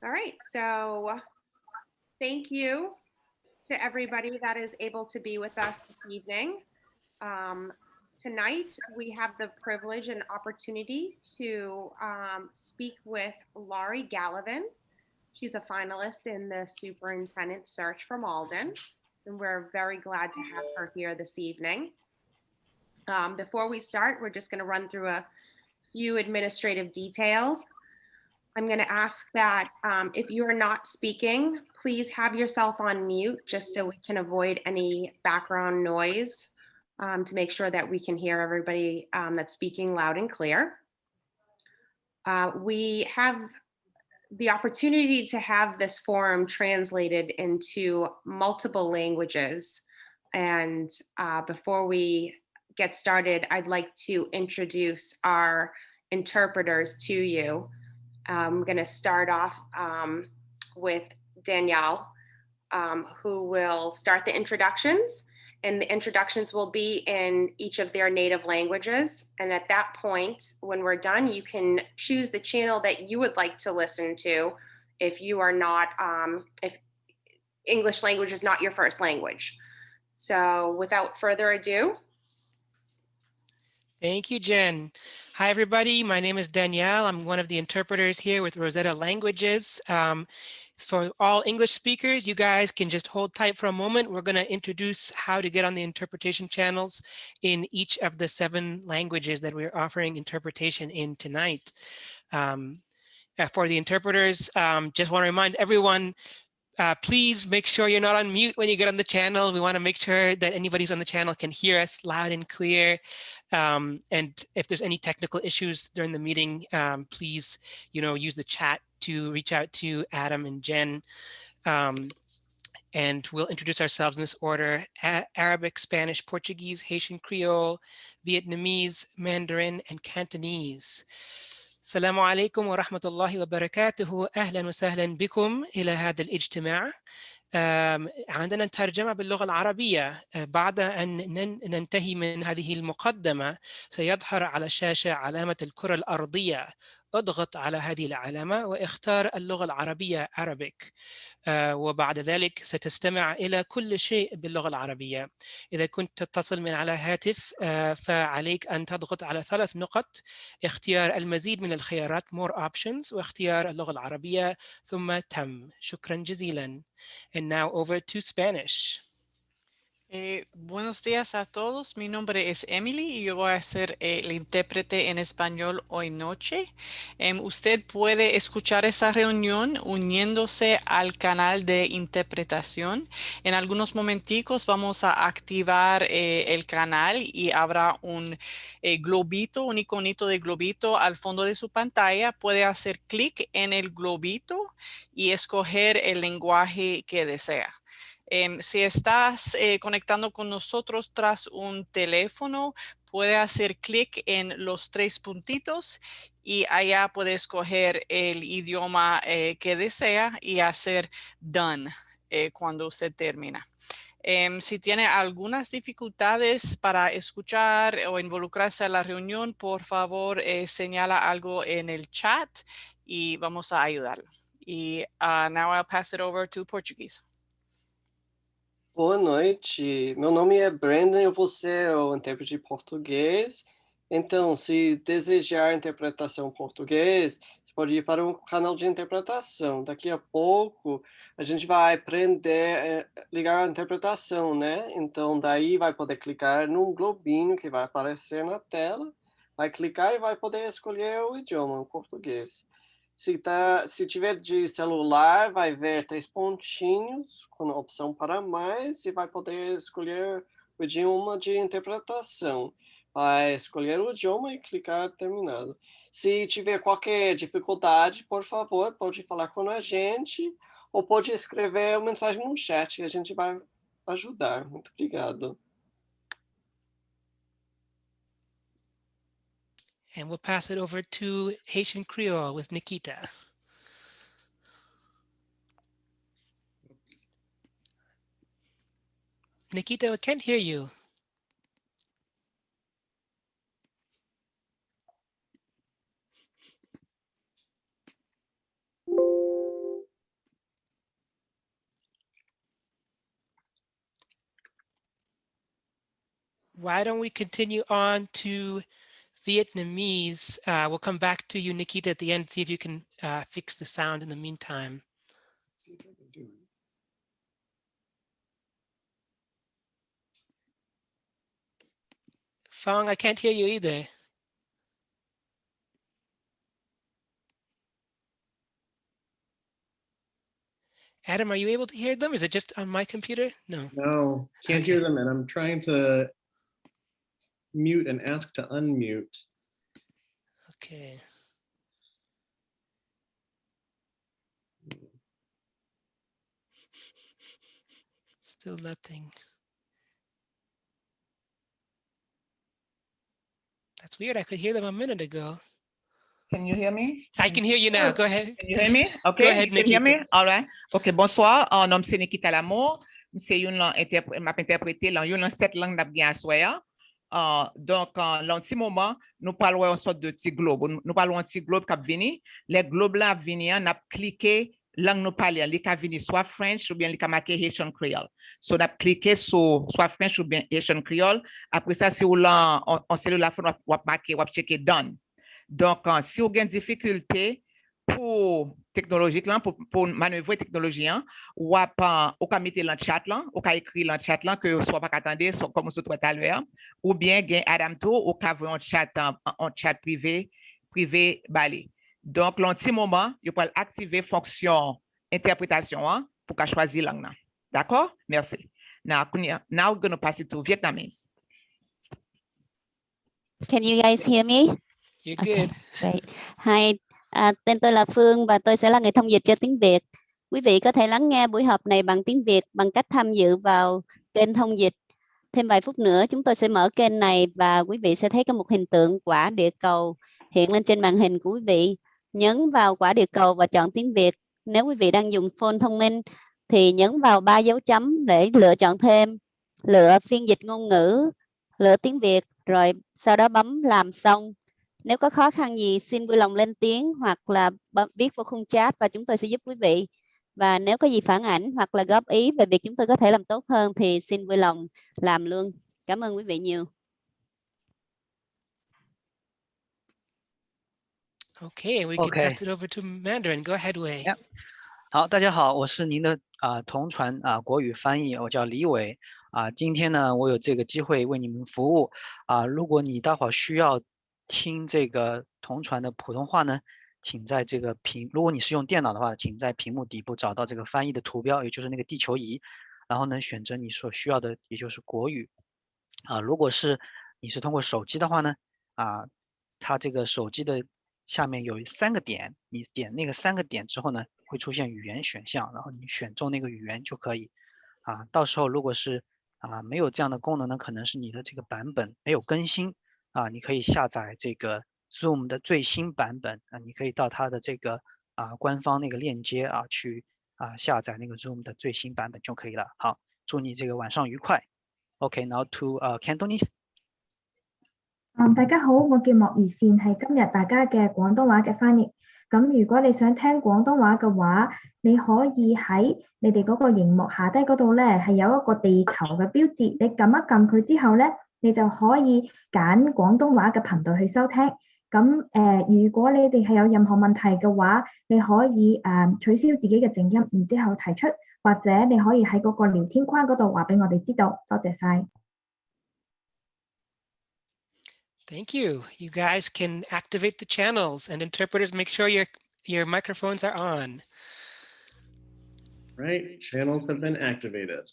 All right, so thank you to everybody that is able to be with us this evening. Tonight, we have the privilege and opportunity to speak with Laurie Gallivan. She's a finalist in the Superintendent search for Malden, and we're very glad to have her here this evening. Before we start, we're just going to run through a few administrative details. I'm going to ask that if you are not speaking, please have yourself on mute just so we can avoid any background noise to make sure that we can hear everybody that's speaking loud and clear. We have the opportunity to have this forum translated into multiple languages. And before we get started, I'd like to introduce our interpreters to you. I'm going to start off with Danielle, who will start the introductions. And the introductions will be in each of their native languages. And at that point, when we're done, you can choose the channel that you would like to listen to if you are not, if English language is not your first language. So without further ado. Thank you, Jen. Hi, everybody. My name is Danielle. I'm one of the interpreters here with Rosetta Languages. For all English speakers, you guys can just hold tight for a moment. We're going to introduce how to get on the interpretation channels in each of the 7 languages that we're offering interpretation in tonight. For the interpreters, just want to remind everyone, please make sure you're not on mute when you get on the channel. We want to make sure that anybody who's on the channel can hear us loud and clear. And if there's any technical issues during the meeting, please, use the chat to reach out to Adam and Jen. And we'll introduce ourselves in this order: Arabic, Spanish, Portuguese, Haitian Creole, Vietnamese, Mandarin, and Cantonese. السلام عليكم ورحمة الله وبركاته. أهلا وسهلا بكم إلى هذا الاجتماع. عندنا ترجمة باللغة العربية. بعد أن ننتهي من هذه المقدمة سيظهر على الشاشة علامة الكرة الأرضية. اضغط على هذه العلامة واختار اللغة العربية Arabic. وبعد ذلك ستستمع إلى كل شيء باللغة العربية. إذا كنت تتصل من على هاتف فعليك أن تضغط على 3 نقط: اختيار المزيد من الخيارات More Options واختيار اللغة العربية ثم تم. شكرا جزيلا. And now over to Spanish. Buenos días a todos. Mi nombre es Emily y yo voy a ser el intérprete en español hoy noche. Usted puede escuchar esa reunión uniéndose al canal de interpretación. En algunos momenticos vamos a activar el canal y habrá un globito, un iconito de globito al fondo de su pantalla. Puede hacer clic en el globito y escoger el lenguaje que desea. Si estás conectando con nosotros tras un teléfono, puede hacer clic en los 3 puntitos y allá puede escoger el idioma que desea y hacer done cuando usted termina. Si tiene algunas dificultades para escuchar o involucrarse en la reunión, por favor señala algo en el chat y vamos a ayudarlo. Y now I'll pass it over to Portuguese. Boa noite, meu nome é Brandon, eu vou ser o intérprete de português. Então, se desejar interpretação em português, você pode ir para o canal de interpretação. Daqui a pouco a gente vai aprender a ligar a interpretação, né? Então, daí vai poder clicar num globinho que vai aparecer na tela, vai clicar e vai poder escolher o idioma, o português. Se tiver de celular, vai ver 3 pontinhos com a opção para mais e vai poder escolher o idioma de interpretação. Vai escolher o idioma e clicar terminado. Se tiver qualquer dificuldade, por favor, pode falar com a gente ou pode escrever uma mensagem no chat que a gente vai ajudar. Muito obrigado. And we'll pass it over to Haitian Creole with Nikita. Nikita, I can't hear you. why don't we continue on to Vietnamese? We'll come back to you, Nikita, at the end, see if you can fix the sound in the meantime. See if I can do it. Phong, I can't hear you either. Adam, are you able to hear them? Is it just on my computer? No. No, can't hear them, and I'm trying to mute and ask to unmute. Okay. Still nothing. That's weird. I could hear them a minute ago. Can you hear me? I can hear you now. Go ahead. Can you hear me? Go Okay, ahead, you can hear Nikita. me? All right. Okay, bonsoir. Mon nom c'est Nikita Lamour. C'est une langue m'a interprété dans une sept langues n'a bien soya. Donc, dans un petit moment, nous parlons une sorte de petit globe. Nous parlons un petit globe qui vient. Les globes là viennent, on a cliqué langue nous parlons, les qui viennent soit French ou bien les qui marqué Haitian Creole. So, on a cliqué sur soit French ou bien Haitian Creole. Après ça, si on cellule la fin, on va marquer, on va checker done. Donc, si vous avez une difficulté pour technologique, pour manœuvrer technologie, ou à mettre dans le chat, ou à écrire dans le chat, que soit pas attendre, comme vous tout à l'heure, ou bien Adam tout, ou à avoir un chat privé balé. Donc, dans un petit moment, vous pouvez activer fonction interprétation pour choisir la langue. D'accord? Merci. Now we're going to pass it to Vietnamese. Can you guys hear me? You're Okay, good. great. Hi, tên tôi là Phương và tôi sẽ là người thông dịch cho tiếng Việt. Quý vị có thể lắng nghe buổi họp này bằng tiếng Việt bằng cách tham dự vào kênh thông dịch. Thêm vài phút nữa chúng tôi sẽ mở kênh này và quý vị sẽ thấy có một hình tượng quả địa cầu hiện lên trên màn hình của quý vị. Nhấn vào quả địa cầu và chọn tiếng Việt. Nếu quý vị đang dùng phone thông minh thì nhấn vào 3 dấu chấm để lựa chọn thêm, lựa phiên dịch ngôn ngữ, lựa tiếng Việt, rồi sau đó bấm làm xong. Nếu có khó khăn gì xin vui lòng lên tiếng hoặc là viết vào khung chat và chúng tôi sẽ giúp quý vị. Và nếu có gì phản ảnh hoặc là góp ý về việc chúng tôi có thể làm tốt hơn thì xin vui lòng làm luôn. Cảm ơn quý vị nhiều. Okay, we can pass it over to Mandarin. Go ahead, Wei. Yep. 好，大家好，我是您的同传国语翻译，我叫李伟今天呢，我有这个机会为你们服务如果你待会儿需要听这个同传的普通话呢，请在这个如果你是用电脑的话，请在屏幕底部找到这个翻译的图标，也就是那个地球仪，然后呢选择你所需要的，也就是国语如果是你是通过手机的话呢它这个手机的下面有3个点，你点那个3个点之后呢，会出现语言选项，然后你选中那个语言就可以到时候如果是没有这样的功能呢，可能是你的这个版本没有更新你可以下载这个 Zoom 的最新版本你可以到它的这个官方那个链接去下载那个 Zoom 的最新版本就可以了。好，祝你这个晚上愉快。Okay, now to Cantonese. 大家好，我叫莫如善，係今日大家嘅廣東話嘅翻譯。咁如果你想聽廣東話嘅話，你可以喺你哋嗰個熒幕下低嗰度咧，係有一個地球嘅標誌，你撳一撳佢之後咧，你就可以揀廣東話嘅頻道去收聽。咁如果你哋係有任何問題嘅話，你可以取消自己嘅靜音，然之後提出，或者你可以喺嗰個聊天框嗰度話俾我哋知道。多謝晒。Thank you. You guys can activate the channels and interpreters make sure your microphones are on. Right, channels have been activated.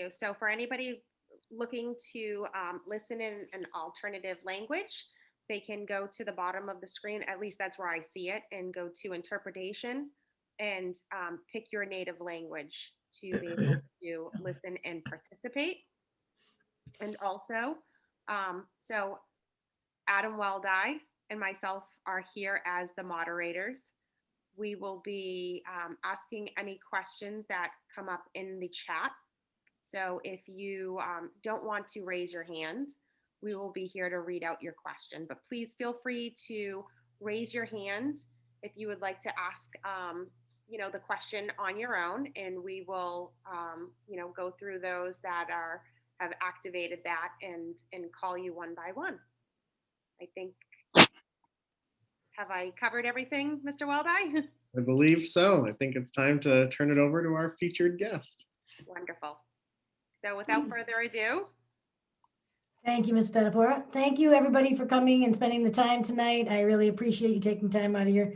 So for anybody looking to listen in an alternative language, they can go to the bottom of the screen, at least that's where I see it, and go to interpretation and pick your native language to be able to listen and participate. And also, so Adam Waldai and myself are here as the moderators. We will be asking any questions that come up in the chat. So if you don't want to raise your hand, we will be here to read out your question, but please feel free to raise your hand if you would like to ask the question on your own, and we will go through those that have activated that and call you one by one. I think, have I covered everything, Mr. Waldai? I believe so. I think it's time to turn it over to our featured guest. Wonderful. So without further ado. Thank you, Ms. Pettifora. Thank you, everybody, for coming and spending the time tonight. I really appreciate you taking time out of your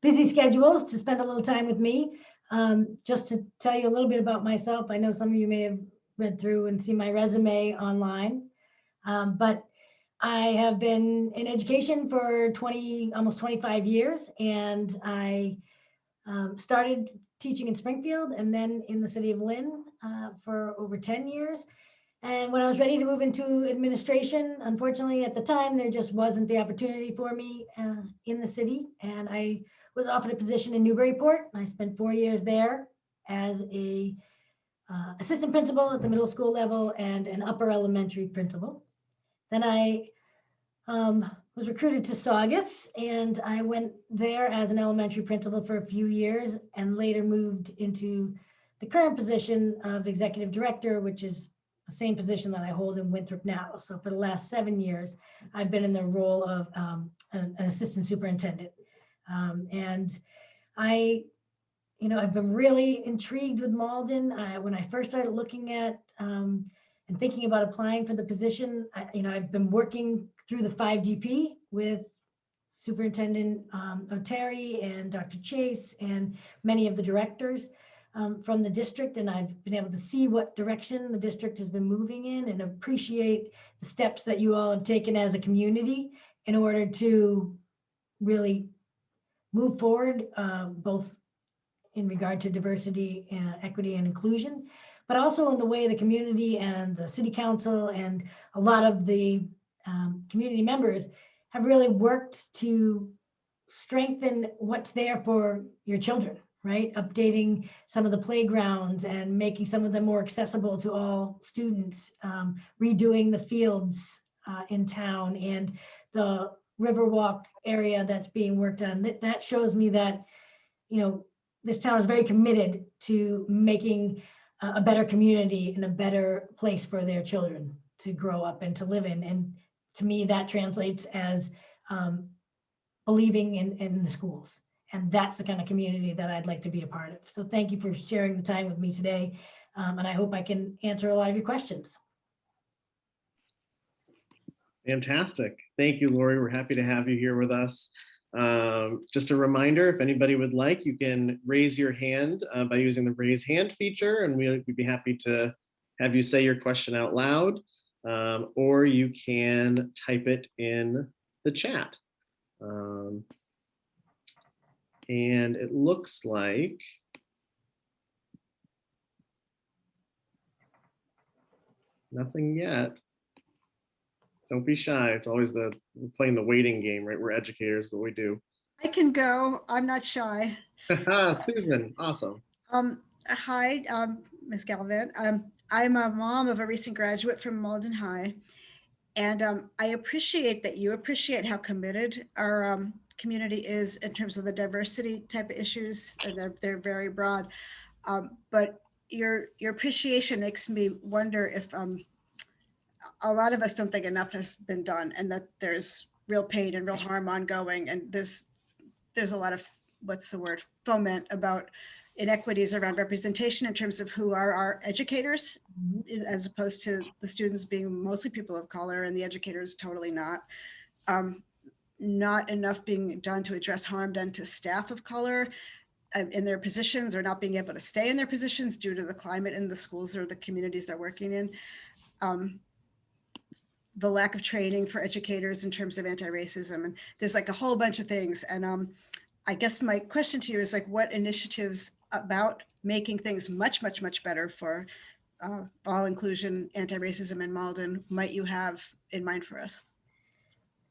busy schedules to spend a little time with me. Just to tell you a little bit about myself, I know some of you may have read through and seen my resume online, but I have been in education for almost 25 years, and I started teaching in Springfield and then in the city of Lynn for over 10 years. And when I was ready to move into administration, unfortunately at the time, there just wasn't the opportunity for me in the city. And I was offered a position in Newburyport. I spent 4 years there as a assistant principal at the middle school level and an upper elementary principal. Then I was recruited to Saugus, and I went there as an elementary principal for a few years and later moved into the current position of executive director, which is the same position that I hold in Winthrop now. So for the last 7 years, I've been in the role of an assistant superintendent. And I've been really intrigued with Malden. When I first started looking at and thinking about applying for the position, I've been working through the 5DP with Superintendent O'Terry and Dr. Chase and many of the directors from the district, and I've been able to see what direction the district has been moving in and appreciate the steps that you all have taken as a community in order to really move forward, both in regard to diversity, equity, and inclusion, but also in the way the community and the city council and a lot of the community members have really worked to strengthen what's there for your children, right? Updating some of the playgrounds and making some of them more accessible to all students, redoing the fields in town and the Riverwalk area that's being worked on. That shows me that, this town is very committed to making a better community and a better place for their children to grow up and to live in. And to me, that translates as believing in the schools. And that's the kind of community that I'd like to be a part of. So thank you for sharing the time with me today. And I hope I can answer a lot of your questions. Fantastic. Thank you, Lori. We're happy to have you here with us. Just a reminder, if anybody would like, you can raise your hand by using the raise hand feature, and we'd be happy to have you say your question out loud, or you can type it in the chat. And it looks like nothing yet. Don't be shy. It's always we're playing the waiting game, right? We're educators, what we do. I can go. I'm not shy. Susan, awesome. Hi, Ms. Gallivan. I'm a mom of a recent graduate from Malden High, and I appreciate that you appreciate how committed our community is in terms of the diversity type of issues, and they're very broad. But your appreciation makes me wonder if a lot of us don't think enough has been done, and that there's real pain and real harm ongoing, and there's a lot of, foment about inequities around representation in terms of who are our educators, as opposed to the students being mostly people of color and the educators totally not. Not enough being done to address harm done to staff of color in their positions, or not being able to stay in their positions due to the climate in the schools or the communities they're working in. The lack of training for educators in terms of anti-racism. And there's like a whole bunch of things. And I guess my question to you is like, what initiatives about making things much, much, much better for all inclusion, anti-racism in Malden might you have in mind for us?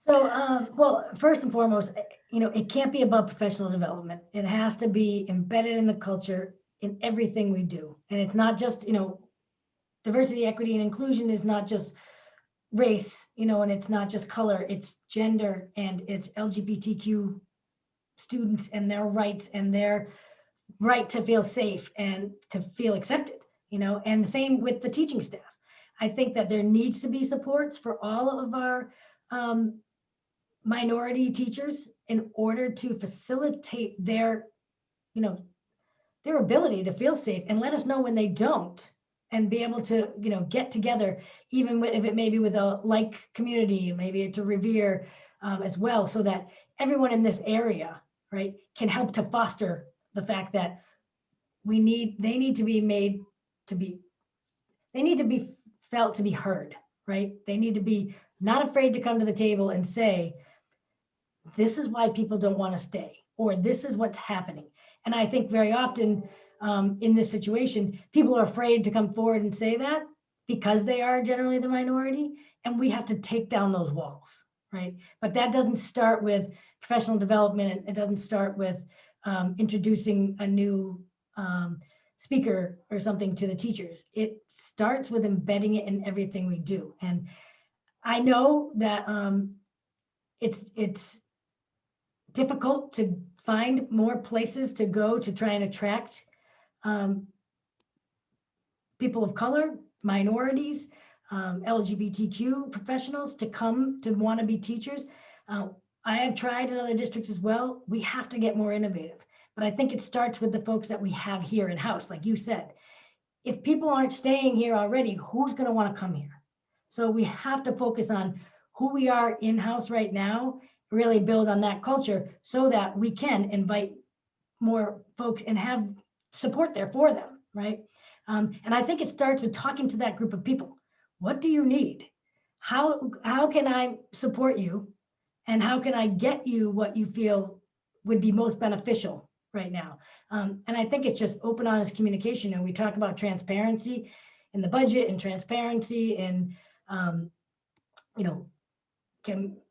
So, well, first and foremost, it can't be about professional development. It has to be embedded in the culture in everything we do. And it's not just, diversity, equity, and inclusion is not just race, and it's not just color, it's gender, and it's LGBTQ students and their rights and their right to feel safe and to feel accepted, and the same with the teaching staff. I think that there needs to be supports for all of our minority teachers in order to facilitate their, their ability to feel safe, and let us know when they don't, and be able to, get together, even with, if it may be with a like community, maybe to Revere as well, so that everyone in this area, right, can help to foster the fact that they need to be felt to be heard, right? They need to be not afraid to come to the table and say, this is why people don't want to stay, or this is what's happening. And I think very often in this situation, people are afraid to come forward and say that because they are generally the minority, and we have to take down those walls, right? But that doesn't start with professional development. It doesn't start with introducing a new speaker or something to the teachers. It starts with embedding it in everything we do. And I know that it's difficult to find more places to go to try and attract people of color, minorities, LGBTQ professionals to come to want to be teachers. I have tried in other districts as well. We have to get more innovative. But I think it starts with the folks that we have here in-house, like you said. If people aren't staying here already, who's going to want to come here? So we have to focus on who we are in-house right now, really build on that culture so that we can invite more folks and have support there for them, right? And I think it starts with talking to that group of people. What do you need? How can I support you? And how can I get you what you feel would be most beneficial right now? And I think it's just open, honest communication. And we talk about transparency in the budget and transparency in,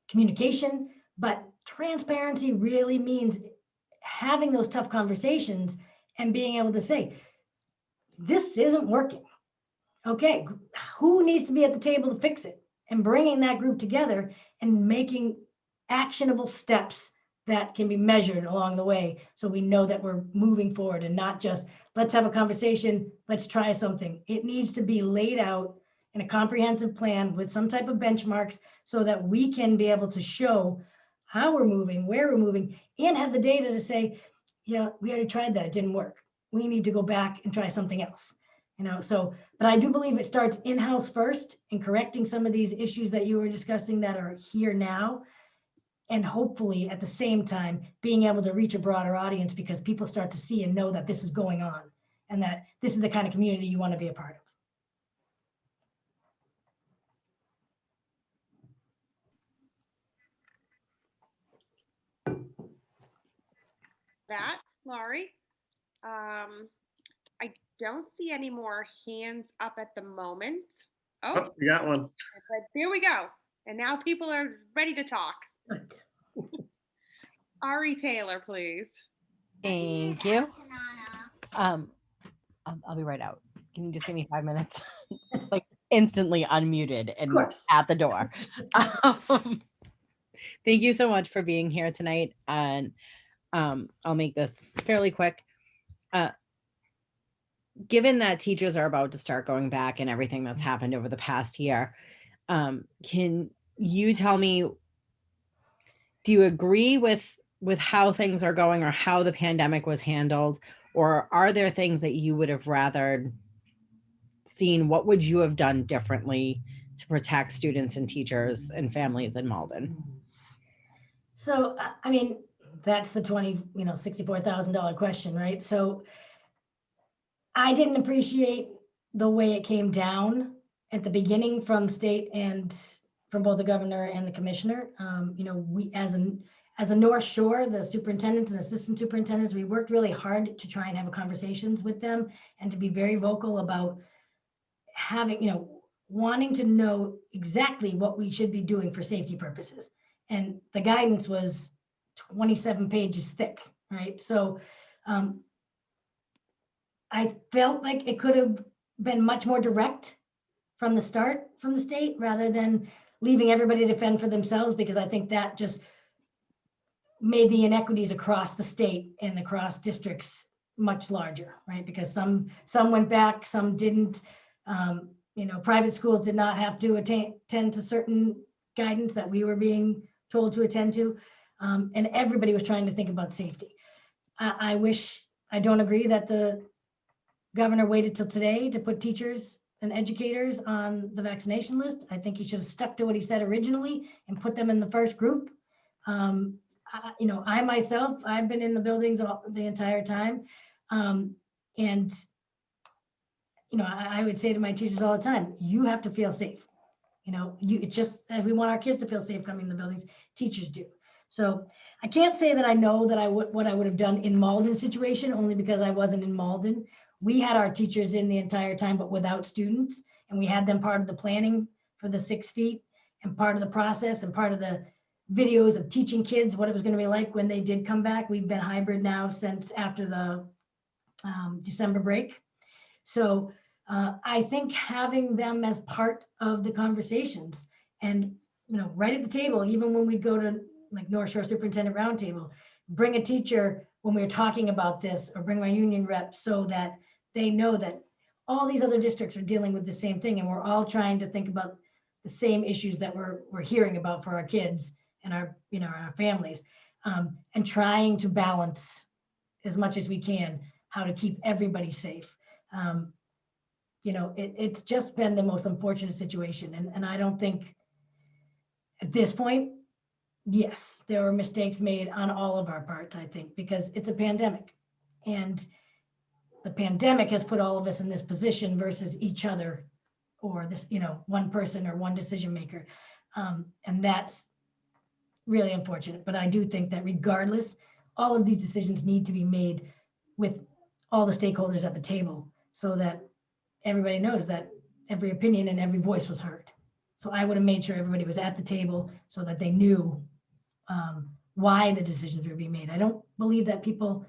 communication, but transparency really means having those tough conversations and being able to say, this isn't working. Okay, who needs to be at the table to fix it? And bringing that group together and making actionable steps that can be measured along the way, so we know that we're moving forward and not just, let's have a conversation, let's try something. It needs to be laid out in a comprehensive plan with some type of benchmarks so that we can be able to show how we're moving, where we're moving, and have the data to say, yeah, we already tried that, it didn't work. We need to go back and try something else. But I do believe it starts in-house first in correcting some of these issues that you were discussing that are here now. And hopefully at the same time, being able to reach a broader audience because people start to see and know that this is going on and that this is the kind of community you want to be a part of. That, Laurie. I don't see any more hands up at the moment. Oh, we got one. But there we go. And now people are ready to talk. Ari Taylor, please. Thank you. I'll be right out. Can you just give me 5 minutes? Like instantly unmuted and at the door. Thank you so much for being here tonight. And I'll make this fairly quick. Given that teachers are about to start going back and everything that's happened over the past year, can you tell me, do you agree with how things are going or how the pandemic was handled? Or are there things that you would have rather seen? What would you have done differently to protect students and teachers and families in Malden? So, I mean, that's the $64,000 question, right? So I didn't appreciate the way it came down at the beginning from state and from both the governor and the commissioner. We as a North Shore, the superintendents and assistant superintendents, we worked really hard to try and have conversations with them and to be very vocal about having, wanting to know exactly what we should be doing for safety purposes. And the guidance was 27 pages thick, right? So I felt like it could have been much more direct from the start from the state rather than leaving everybody to fend for themselves, because I think that just made the inequities across the state and across districts much larger, right? Because some went back, some didn't. private schools did not have to attend to certain guidance that we were being told to attend to. And everybody was trying to think about safety. I don't agree that the governor waited till today to put teachers and educators on the vaccination list. I think he should have stuck to what he said originally and put them in the first group. I myself, I've been in the buildings the entire time. And I would say to my teachers all the time, you have to feel safe. We want our kids to feel safe coming in the buildings, teachers do. So I can't say that I know that what I would have done in Malden's situation, only because I wasn't in Malden. We had our teachers in the entire time, but without students, and we had them part of the planning for the 6 feet and part of the process and part of the videos of teaching kids what it was going to be like when they did come back. We've been hybrid now since after the December break. So I think having them as part of the conversations and, right at the table, even when we go to like North Shore Superintendent Roundtable, bring a teacher when we were talking about this, or bring my union rep, so that they know that all these other districts are dealing with the same thing. And we're all trying to think about the same issues that we're hearing about for our kids and our families, and trying to balance as much as we can how to keep everybody safe. It's just been the most unfortunate situation. And I don't think at this point, yes, there were mistakes made on all of our parts, I think, because it's a pandemic. And the pandemic has put all of us in this position versus each other, or this, one person or one decision maker. And that's really unfortunate. But I do think that regardless, all of these decisions need to be made with all the stakeholders at the table, so that everybody knows that every opinion and every voice was heard. So I would have made sure everybody was at the table so that they knew why the decisions were being made. I believe that people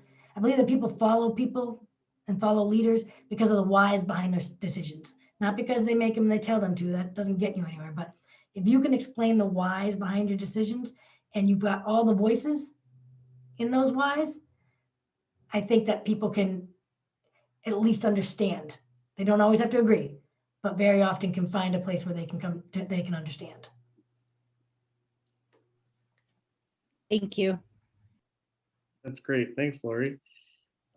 follow people and follow leaders because of the whys behind their decisions, not because they make them and they tell them to. That doesn't get you anywhere. But if you can explain the whys behind your decisions, and you've got all the voices in those whys, I think that people can at least understand. They don't always have to agree, but very often can find a place where they can understand. Thank you. That's great. Thanks, Lori.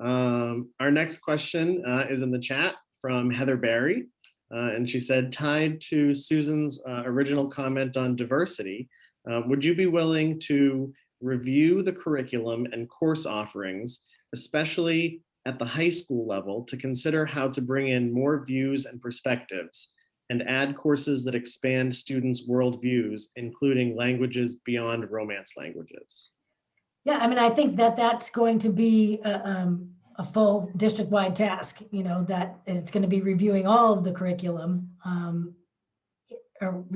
Our next question is in the chat from Heather Barry. And she said, tied to Susan's original comment on diversity, would you be willing to review the curriculum and course offerings, especially at the high school level, to consider how to bring in more views and perspectives, and add courses that expand students' worldviews, including languages beyond Romance languages? Yeah, I think that that's going to be a full district-wide task, that it's going to be reviewing all of the curriculum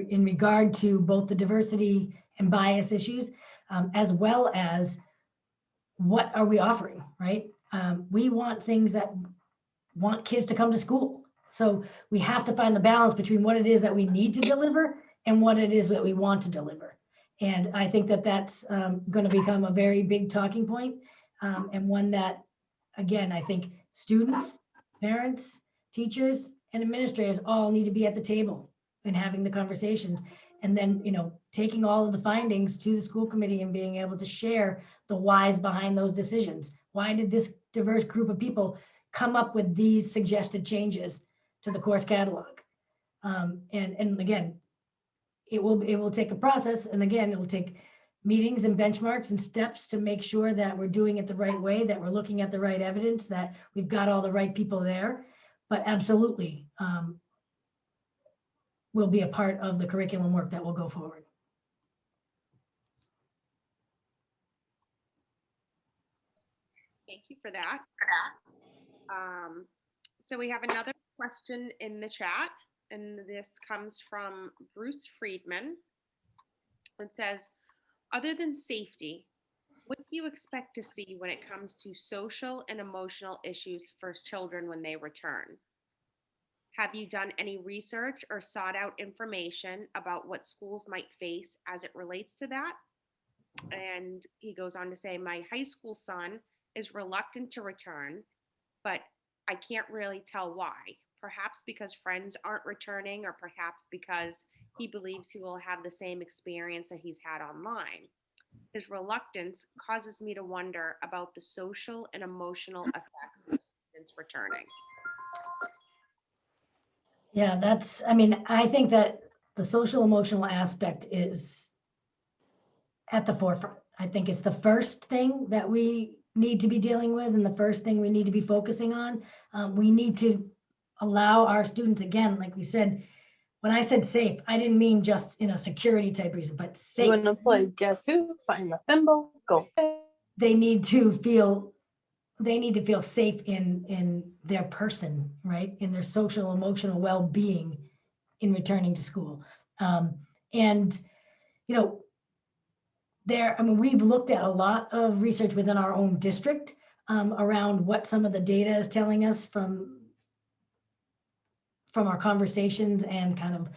in regard to both the diversity and bias issues, as well as what are we offering, right? We want things that want kids to come to school. So we have to find the balance between what it is that we need to deliver and what it is that we want to deliver. And I think that that's going to become a very big talking point, and one that, again, I think students, parents, teachers, and administrators all need to be at the table and having the conversations. And then, taking all of the findings to the school committee and being able to share the whys behind those decisions. Why did this diverse group of people come up with these suggested changes to the course catalog? And again, it will take a process. And again, it will take meetings and benchmarks and steps to make sure that we're doing it the right way, that we're looking at the right evidence, that we've got all the right people there. But absolutely, will be a part of the curriculum work that will go forward. Thank you for that. So we have another question in the chat, and this comes from Bruce Friedman. It says, other than safety, what do you expect to see when it comes to social and emotional issues for children when they return? Have you done any research or sought out information about what schools might face as it relates to that? And he goes on to say, my high school son is reluctant to return, but I can't really tell why. perhaps because friends aren't returning, or perhaps because he believes he will have the same experience that he's had online. His reluctance causes me to wonder about the social and emotional effects of students returning. Yeah, I mean, I think that the social emotional aspect is at the forefront. I think it's the first thing that we need to be dealing with and the first thing we need to be focusing on. We need to allow our students, again, like we said, when I said safe, I didn't mean just in a security type reason, but safe. You want to play Guess Who? Find the thimble, go. They need to feel safe in their person, right? In their social, emotional well-being in returning to school. And, you know, we've looked at a lot of research within our own district around what some of the data is telling us from our conversations and kind of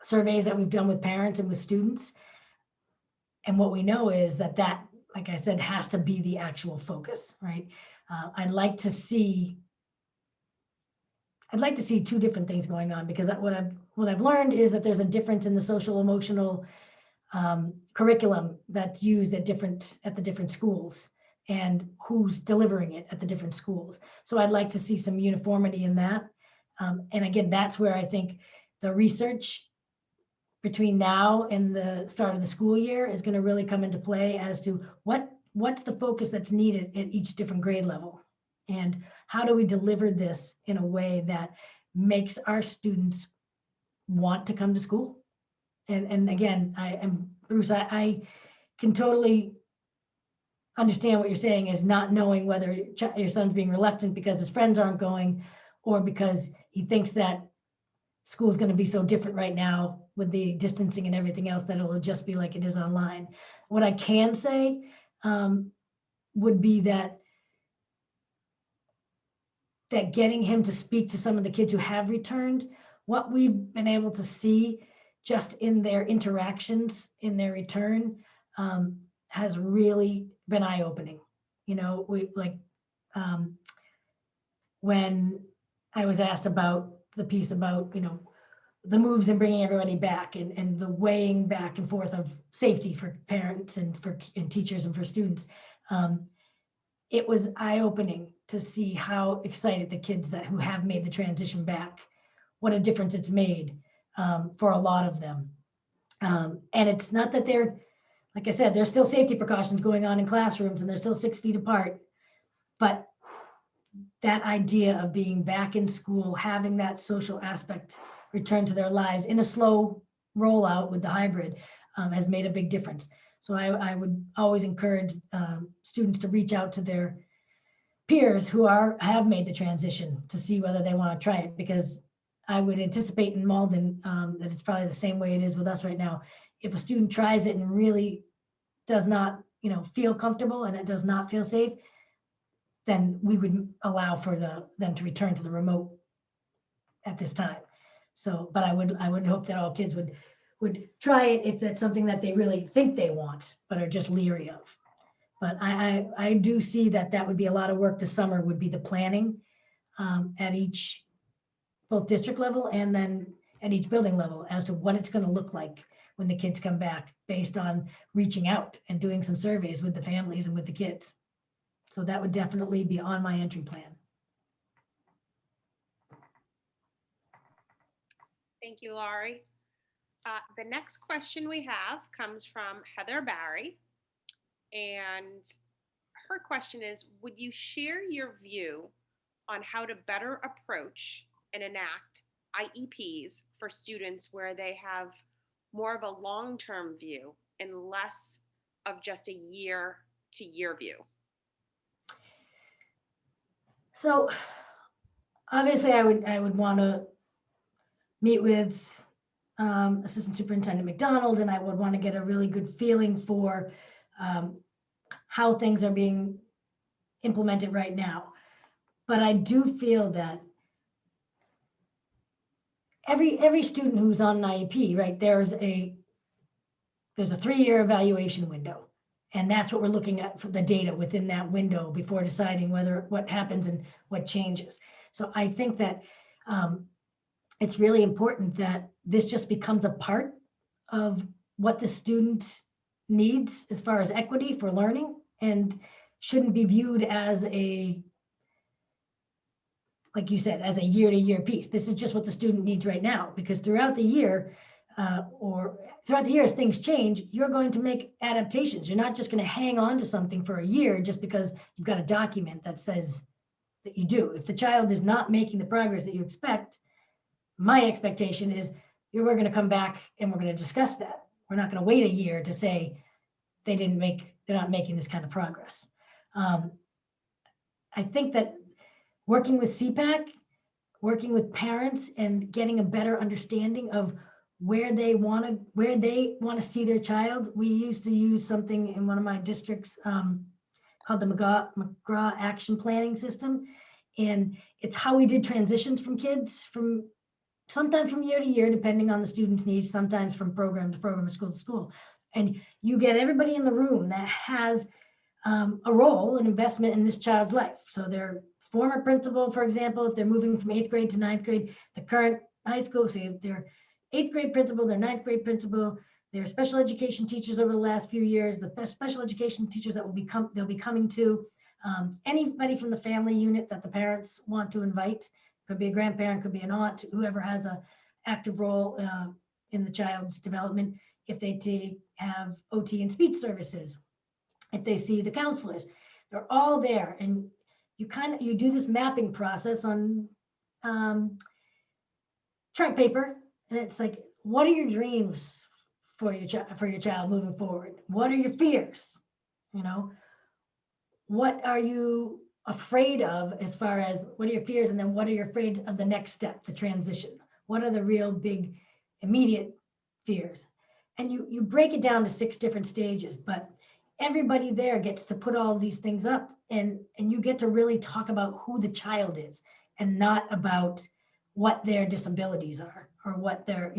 surveys that we've done with parents and with students. And what we know is that, like I said, has to be the actual focus, right? I'd like to see two different things going on, because what I've learned is that there's a difference in the social emotional curriculum that's used at the different schools and who's delivering it at the different schools. So I'd like to see some uniformity in that. And again, that's where I think the research between now and the start of the school year is going to really come into play as to what's the focus that's needed at each different grade level, and how do we deliver this in a way that makes our students want to come to school. And again, Bruce, I can totally understand what you're saying, is not knowing whether your son's being reluctant because his friends aren't going, or because he thinks that school's going to be so different right now with the distancing and everything else that it'll just be like it is online. What I can say would be that getting him to speak to some of the kids who have returned, what we've been able to see just in their interactions in their return has really been eye-opening. You know, when I was asked about the piece about, you know, the moves and bringing everybody back, and the weighing back and forth of safety for parents and teachers and for students, it was eye-opening to see how excited the kids who have made the transition back, what a difference it's made for a lot of them. And it's not that they're, like I said, there's still safety precautions going on in classrooms and they're still 6 feet apart, but that idea of being back in school, having that social aspect return to their lives in a slow rollout with the hybrid has made a big difference. So I would always encourage students to reach out to their peers who have made the transition to see whether they want to try it, because I would anticipate in Malden that it's probably the same way it is with us right now. If a student tries it and really does not, you know, feel comfortable and it does not feel safe, then we would allow for them to return to the remote at this time. So, but I would hope that all kids would try it if that's something that they really think they want, but are just leery of. But I do see that would be a lot of work this summer, would be the planning at both district level and then at each building level as to what it's going to look like when the kids come back, based on reaching out and doing some surveys with the families and with the kids. So that would definitely be on my entry plan. Thank you, Laurie. The next question we have comes from Heather Barry. And her question is, would you share your view on how to better approach and enact IEPs for students where they have more of a long-term view and less of just a year-to-year view? So obviously I would want to meet with Assistant Superintendent McDonald, and I would want to get a really good feeling for how things are being implemented right now. But I do feel that every student who's on an IEP, right, there's a 3-year evaluation window. And that's what we're looking at for the data within that window before deciding what happens and what changes. So I think that it's really important that this just becomes a part of what the student needs as far as equity for learning, and shouldn't be viewed as a, like you said, as a year-to-year piece. This is just what the student needs right now, because throughout the year, as things change, you're going to make adaptations. You're not just going to hang on to something for a year just because you've got a document that says that you do. If the child is not making the progress that you expect, my expectation is we're going to come back and we're going to discuss that. We're not going to wait a year to say they're not making this kind of progress. I think that working with CPAC, working with parents and getting a better understanding of where they want to see their child. We used to use something in one of my districts called the Mcgraw action planning system. And it's how we did transitions from kids, sometimes from year to year, depending on the student's needs, sometimes from program to program, school to school. And you get everybody in the room that has a role, an investment in this child's life. So their former principal, for example, if they're moving from 8th grade to 9th grade, the current high school, so if they're 8th grade principal, their 9th grade principal, their special education teachers over the last few years, the best special education teachers that they'll be coming to, anybody from the family unit that the parents want to invite, could be a grandparent, could be an aunt, whoever has a active role in the child's development. If they have OT and speech services, if they see the counselors, they're all there. And you do this mapping process on chart paper, and it's like, what are your dreams for your child moving forward? What are your fears? What are you afraid of as far as what are your fears, and then what are you afraid of the next step, the transition? What are the real big immediate fears? And you break it down to 6 different stages, but everybody there gets to put all these things up, and you get to really talk about who the child is and not about what their disabilities are or what their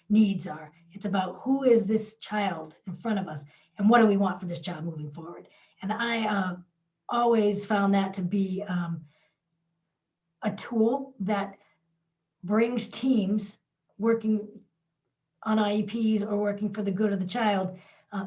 needs are. It's about who is this child in front of us and what do we want for this child moving forward. And I always found that to be a tool that brings teams working on IEPs or working for the good of the child,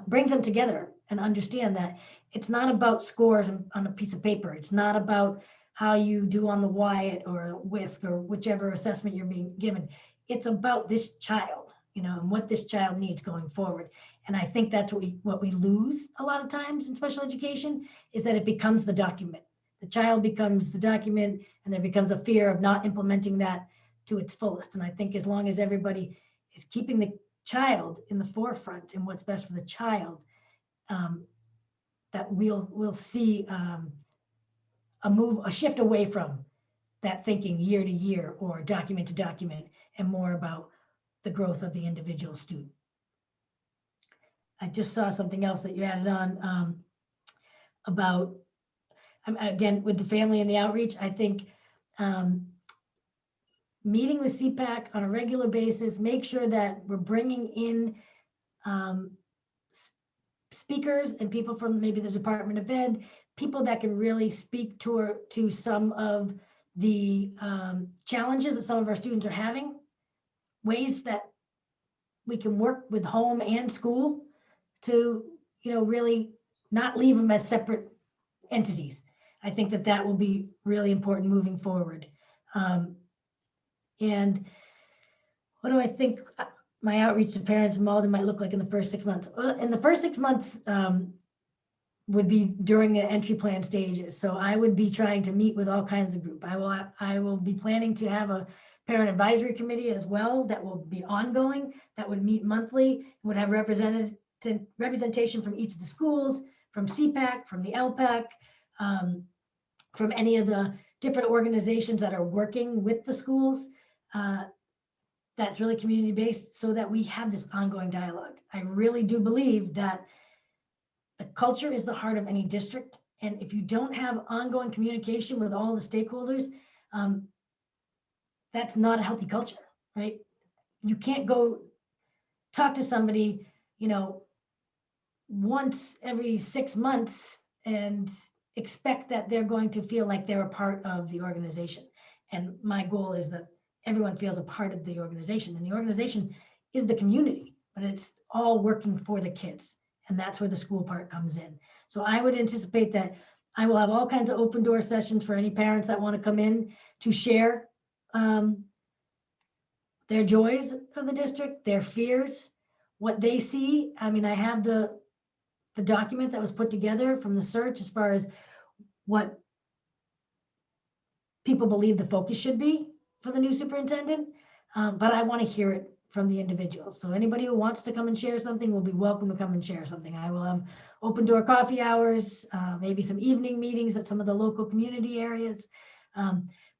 brings them together and understand that it's not about scores on a piece of paper. It's not about how you do on the WIAT or WISC or whichever assessment you're being given. It's about this child, and what this child needs going forward. And I think that's what we lose a lot of times in special education, is that it becomes the document. The child becomes the document, and there becomes a fear of not implementing that to its fullest. And I think as long as everybody is keeping the child in the forefront and what's best for the child, that we'll see a shift away from that thinking year to year or document to document, and more about the growth of the individual student. I just saw something else that you added on about, again, with the family and the outreach. I think meeting with CPAC on a regular basis, make sure that we're bringing in speakers and people from maybe the Department of Ed, people that can really speak to some of the challenges that some of our students are having, ways that we can work with home and school to, really not leave them as separate entities. I think that will be really important moving forward. And what do I think my outreach to parents in Malden might look like in the first 6 months? In the first 6 months would be during the entry plan stages. So I would be trying to meet with all kinds of group. I will be planning to have a parent advisory committee as well that will be ongoing, that would meet monthly, would have representation from each of the schools, from CPAC, from the LPAC, from any of the different organizations that are working with the schools. That's really community-based, so that we have this ongoing dialogue. I really do believe that the culture is the heart of any district. And if you don't have ongoing communication with all the stakeholders, that's not a healthy culture, right? You can't go talk to somebody, once every 6 months and expect that they're going to feel like they're a part of the organization. And my goal is that everyone feels a part of the organization, and the organization is the community, but it's all working for the kids. And that's where the school part comes in. So I would anticipate that I will have all kinds of open door sessions for any parents that want to come in to share their joys of the district, their fears, what they see. I mean, I have the document that was put together from the search as far as what people believe the focus should be for the new superintendent, but I want to hear it from the individuals. So anybody who wants to come and share something will be welcome to come and share something. I will have open door coffee hours, maybe some evening meetings at some of the local community areas.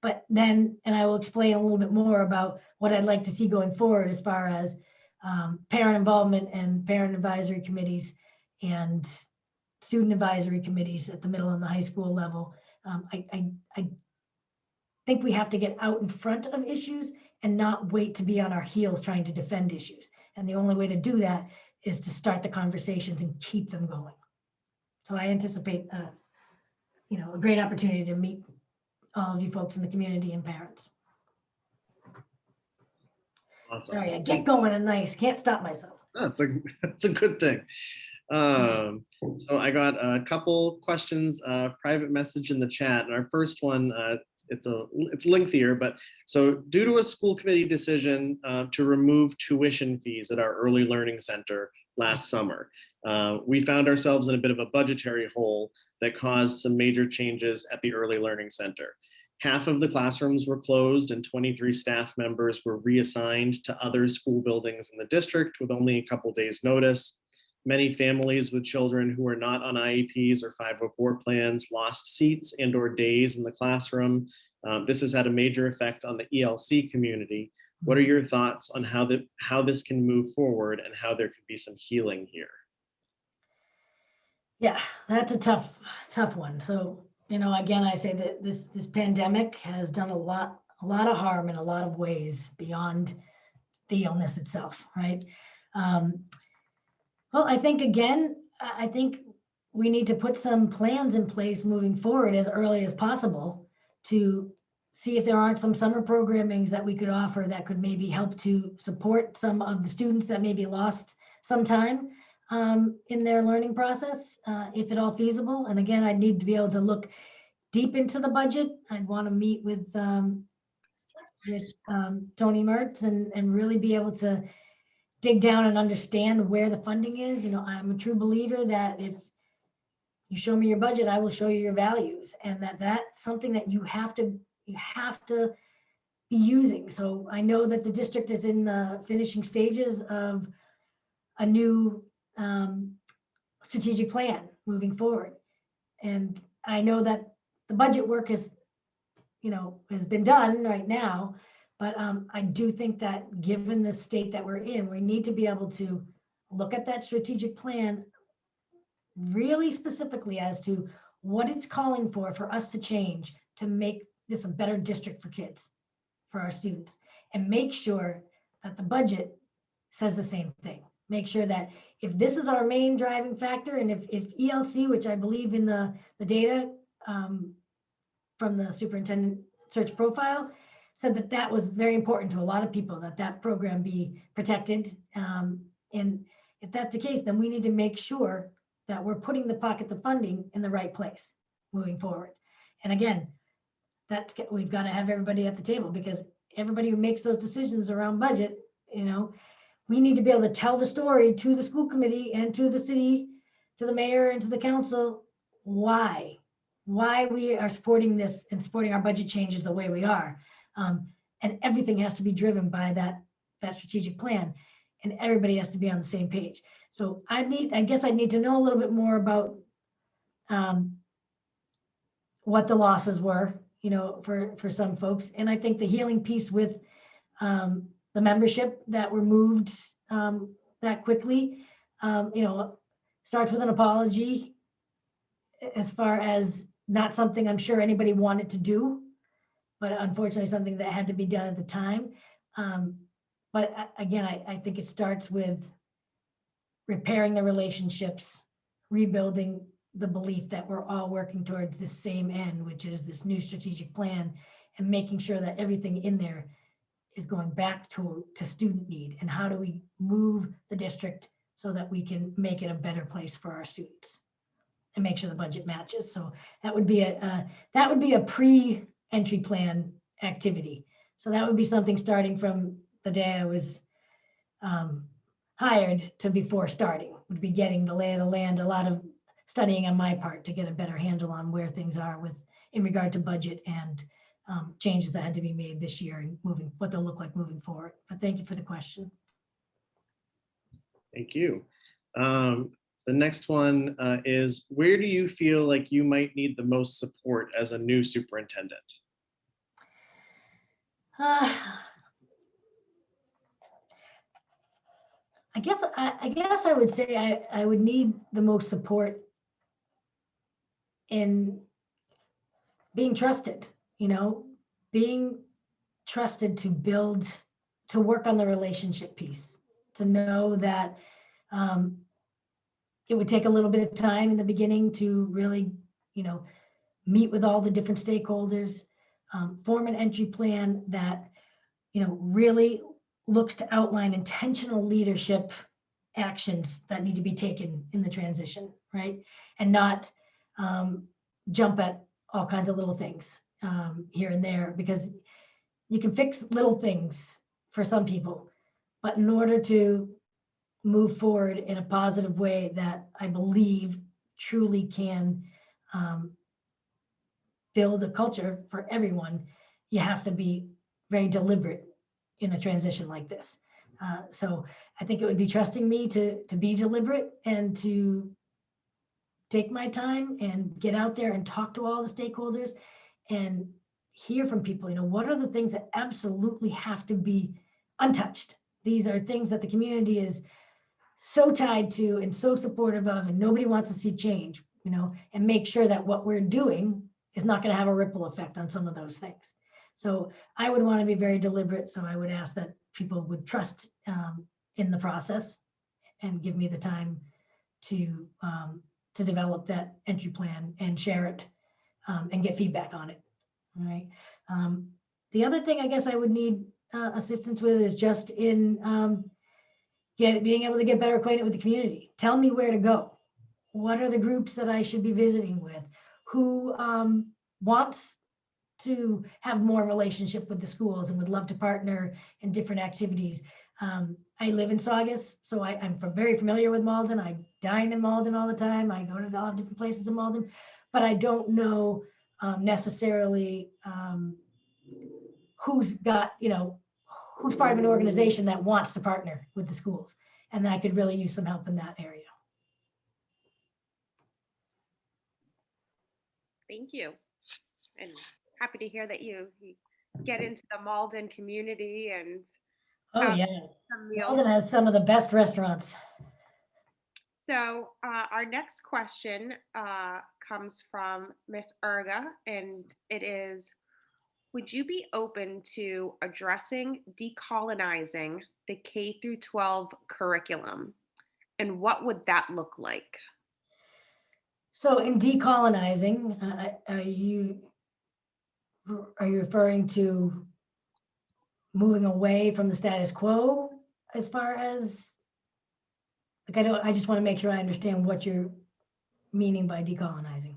But then, and I will explain a little bit more about what I'd like to see going forward as far as parent involvement and parent advisory committees and student advisory committees at the middle and the high school level. I think we have to get out in front of issues and not wait to be on our heels trying to defend issues. And the only way to do that is to start the conversations and keep them going. So I anticipate, a great opportunity to meet all of you folks in the community and parents. Awesome. Sorry, I get going and nice, can't stop myself. That's a good thing. So I got a couple questions, private message in the chat. And our first one, it's lengthier, but so due to a school committee decision to remove tuition fees at our early learning center last summer, we found ourselves in a bit of a budgetary hole that caused some major changes at the early learning center. Half of the classrooms were closed and 23 staff members were reassigned to other school buildings in the district with only a couple days notice. Many families with children who are not on IEPs or 504 plans lost seats and or days in the classroom. This has had a major effect on the ELC community. What are your thoughts on how this can move forward and how there can be some healing here? Yeah, that's a tough one. So, again, I say that this pandemic has done a lot of harm in a lot of ways beyond the illness itself, right? Well, I think we need to put some plans in place moving forward as early as possible to see if there aren't some summer programmings that we could offer that could maybe help to support some of the students that maybe lost some time in their learning process, if at all feasible. And again, I'd need to be able to look deep into the budget. I'd want to meet with Tony Mertz and really be able to dig down and understand where the funding is. I'm a true believer that if you show me your budget, I will show you your values, and that's something that you have to be using. So I know that the district is in the finishing stages of a new strategic plan moving forward. And I know that the budget work has been done right now, but I do think that given the state that we're in, we need to be able to look at that strategic plan really specifically as to what it's calling for us to change to make this a better district for kids, for our students, and make sure that the budget says the same thing. Make sure that if this is our main driving factor, and if ELC, which I believe in the data from the superintendent search profile, said that was very important to a lot of people, that program be protected. And if that's the case, then we need to make sure that we're putting the pockets of funding in the right place moving forward. And again, we've got to have everybody at the table, because everybody who makes those decisions around budget, we need to be able to tell the story to the school committee and to the city, to the mayor and to the council, why we are supporting this and supporting our budget changes the way we are. And everything has to be driven by that strategic plan, and everybody has to be on the same page. So I guess I need to know a little bit more about what the losses were, for some folks. And I think the healing piece with the membership that were moved that quickly, starts with an apology, as far as not something I'm sure anybody wanted to do, but unfortunately something that had to be done at the time. But again, I think it starts with repairing the relationships, rebuilding the belief that we're all working towards the same end, which is this new strategic plan, and making sure that everything in there is going back to student need, and how do we move the district so that we can make it a better place for our students and make sure the budget matches. So that would be a pre-entry plan activity. So that would be something starting from the day I was hired to before starting, would be getting the lay of the land, a lot of studying on my part to get a better handle on where things are in regard to budget and changes that had to be made this year and what they'll look like moving forward. But thank you for the question. Thank you. The next one is, where do you feel like you might need the most support as a new superintendent? I guess I would say I would need the most support in being trusted, being trusted to work on the relationship piece, to know that it would take a little bit of time in the beginning to really, meet with all the different stakeholders, form an entry plan that, really looks to outline intentional leadership actions that need to be taken in the transition, right? And not jump at all kinds of little things here and there, because you can fix little things for some people, but in order to move forward in a positive way that I believe truly can build a culture for everyone, you have to be very deliberate in a transition like this. So I think it would be trusting me to be deliberate and to take my time and get out there and talk to all the stakeholders and hear from people, what are the things that absolutely have to be untouched? These are things that the community is so tied to and so supportive of, and nobody wants to see change, and make sure that what we're doing is not going to have a ripple effect on some of those things. So I would want to be very deliberate. So I would ask that people would trust in the process and give me the time to develop that entry plan and share it and get feedback on it. All right. The other thing I guess I would need assistance with is just in being able to get better acquainted with the community. Tell me where to go. What are the groups that I should be visiting with? Who wants to have more relationship with the schools and would love to partner in different activities. I live in Saugus, so I'm very familiar with Malden. I dine in Malden all the time. I go to all different places in Malden, but I don't know necessarily who's got, who's part of an organization that wants to partner with the schools. And I could really use some help in that area. Thank you. And happy to hear that you get into the Malden community and oh yeah, Malden has some of the best restaurants. So our next question comes from Miss Erga, and it is, would you be open to addressing decolonizing the K through 12 curriculum? And what would that look like? So in decolonizing, are you referring to moving away from the status quo as far as, like, I just want to make sure I understand what you're meaning by decolonizing.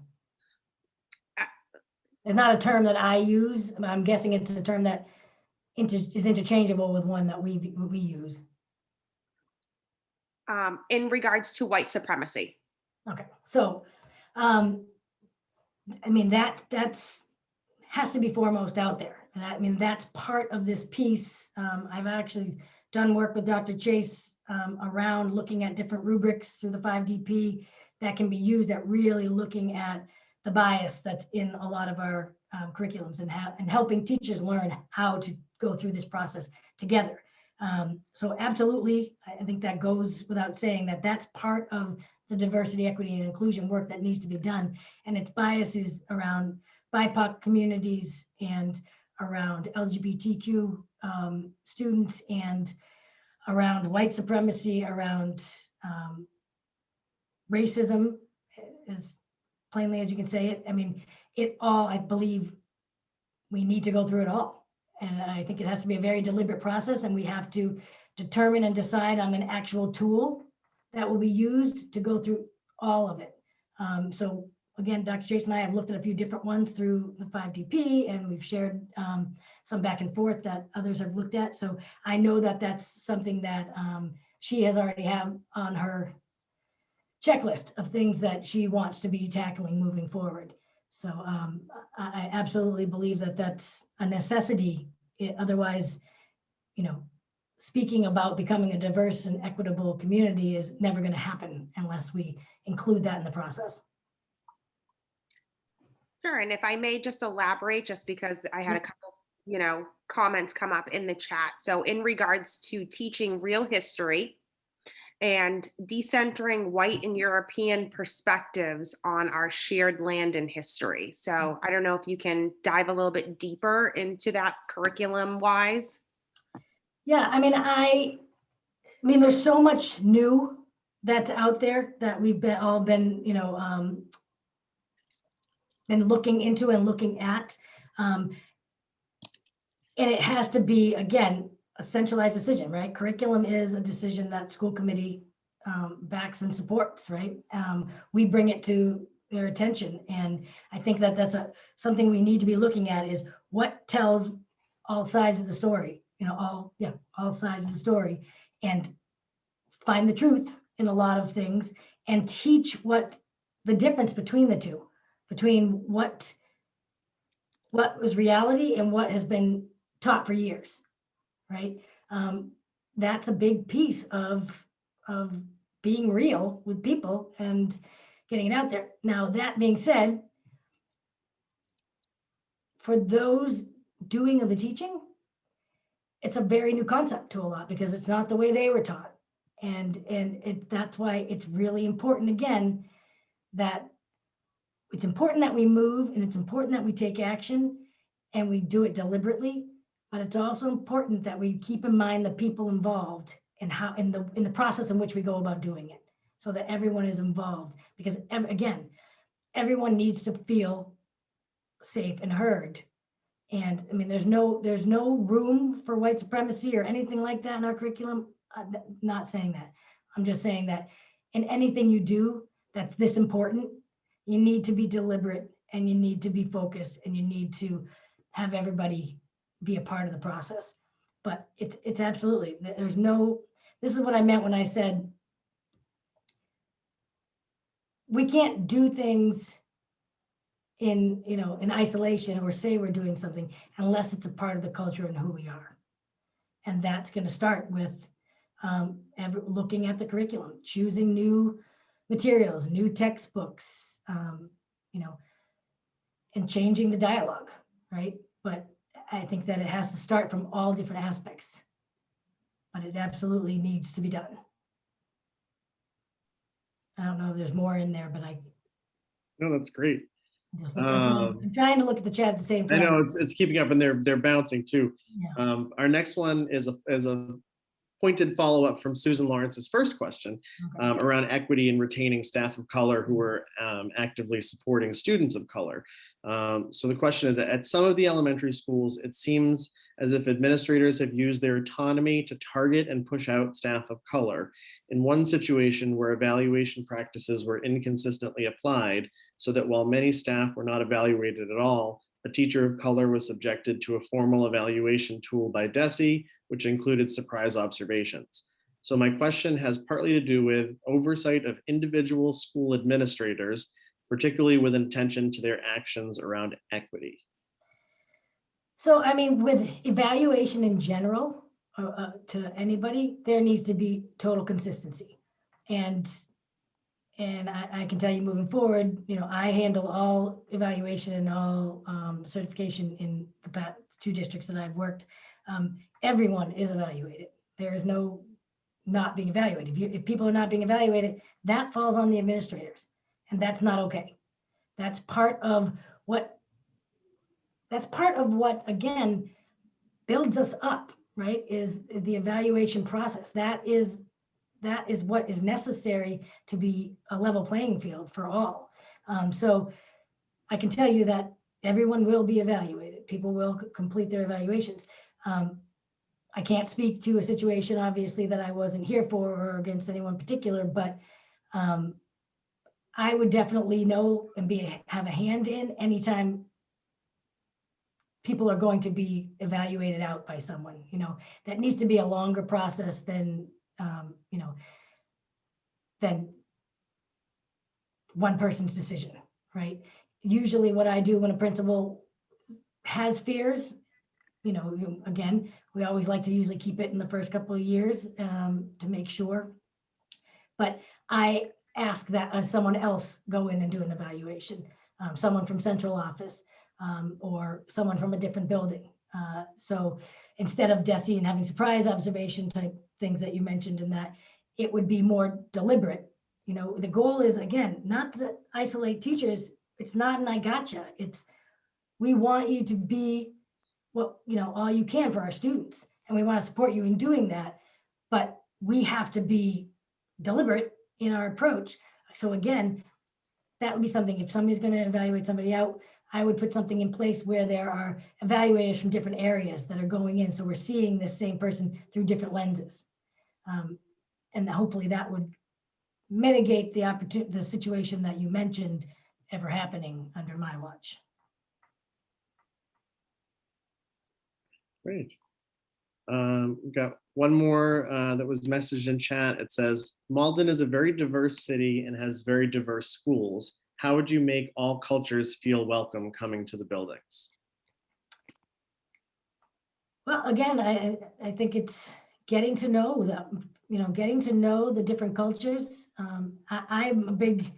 It's not a term that I use. I'm guessing it's a term that is interchangeable with one that we use. In regards to white supremacy. Okay, so, I mean, that's has to be foremost out there. And I mean, that's part of this piece. I've actually done work with Dr. Chase around looking at different rubrics through the 5DP that can be used at really looking at the bias that's in a lot of our curriculums and helping teachers learn how to go through this process together. So absolutely, I think that goes without saying that that's part of the diversity, equity, and inclusion work that needs to be done. And its biases around BIPOC communities and around LGBTQ students and around white supremacy, around racism, as plainly as you can say it. I mean, it all, I believe, we need to go through it all. And I think it has to be a very deliberate process, and we have to determine and decide on an actual tool that will be used to go through all of it. So again, Dr. Chase and I have looked at a few different ones through the 5DP, and we've shared some back and forth that others have looked at. So I know that that's something that she has already have on her checklist of things that she wants to be tackling moving forward. So I absolutely believe that that's a necessity. Otherwise, you know, speaking about becoming a diverse and equitable community is never going to happen unless we include that in the process. Sure, and if I may just elaborate, just because I had a couple, comments come up in the chat. So in regards to teaching real history and decentering white and European perspectives on our shared land and history. So I don't know if you can dive a little bit deeper into that curriculum wise. Yeah, I mean, there's so much new that's out there that we've all been, been looking into and looking at. And it has to be, again, a centralized decision, right? Curriculum is a decision that school committee backs and supports, right? We bring it to their attention. And I think that that's something we need to be looking at is what tells all sides of the story, all sides of the story, and find the truth in a lot of things and teach what the difference between the two, between what was reality and what has been taught for years, right? That's a big piece of being real with people and getting it out there. Now, that being said, for those doing of the teaching, it's a very new concept to a lot because it's not the way they were taught. And that's why it's really important, again, that it's important that we move and it's important that we take action and we do it deliberately, but it's also important that we keep in mind the people involved and how in the process in which we go about doing it, so that everyone is involved. Because again, everyone needs to feel safe and heard. And I mean, there's no room for white supremacy or anything like that in our curriculum. I'm not saying that. I'm just saying that in anything you do that's this important, you need to be deliberate and you need to be focused and you need to have everybody be a part of the process. But it's absolutely, this is what I meant when I said we can't do things in isolation or say we're doing something unless it's a part of the culture and who we are. And that's going to start with looking at the curriculum, choosing new materials, new textbooks, and changing the dialogue, right? But I think that it has to start from all different aspects, but it absolutely needs to be done. I don't know if there's more in there, but No, that's great. I'm trying to look at the chat at the same time. I know it's keeping up and they're bouncing too. Yeah. Our next one is a pointed follow-up from Susan Lawrence's first question around equity and retaining staff of color who are actively supporting students of color. So the question is, at some of the elementary schools, it seems as if administrators have used their autonomy to target and push out staff of color. In one situation where evaluation practices were inconsistently applied, so that while many staff were not evaluated at all, a teacher of color was subjected to a formal evaluation tool by DESE, which included surprise observations. So my question has partly to do with oversight of individual school administrators, particularly with attention to their actions around equity. So, I mean, with evaluation in general, to anybody, there needs to be total consistency. And I can tell you moving forward, I handle all evaluation and all certification in the 2 districts that I've worked. Everyone is evaluated. There is no not being evaluated. If people are not being evaluated, that falls on the administrators, and that's not okay. That's part of what again builds us up, right? Is the evaluation process. That is what is necessary to be a level playing field for all. So I can tell you that everyone will be evaluated. people will complete their evaluations. I can't speak to a situation, obviously, that I wasn't here for or against anyone particular, but I would definitely know and have a hand in anytime people are going to be evaluated out by someone. That needs to be a longer process than than one person's decision, right? Usually what I do when a principal has fears, again, we always like to usually keep it in the first couple of years to make sure. But I ask that someone else go in and do an evaluation, someone from central office or someone from a different building. So instead of DESE and having surprise observation type things that you mentioned in that, it would be more deliberate. The goal is, again, not to isolate teachers. It's not an I gotcha. It's we want you to be all you can for our students. And we want to support you in doing that. But we have to be deliberate in our approach. So again, that would be something, if somebody's going to evaluate somebody out, I would put something in place where there are evaluators from different areas that are going in. So we're seeing this same person through different lenses. And hopefully that would mitigate the situation that you mentioned ever happening under my watch. Great. We've got one more that was messaged in chat. It says, Malden is a very diverse city and has very diverse schools. How would you make all cultures feel welcome coming to the buildings? Well, again, I think it's getting to know them, getting to know the different cultures. I'm a big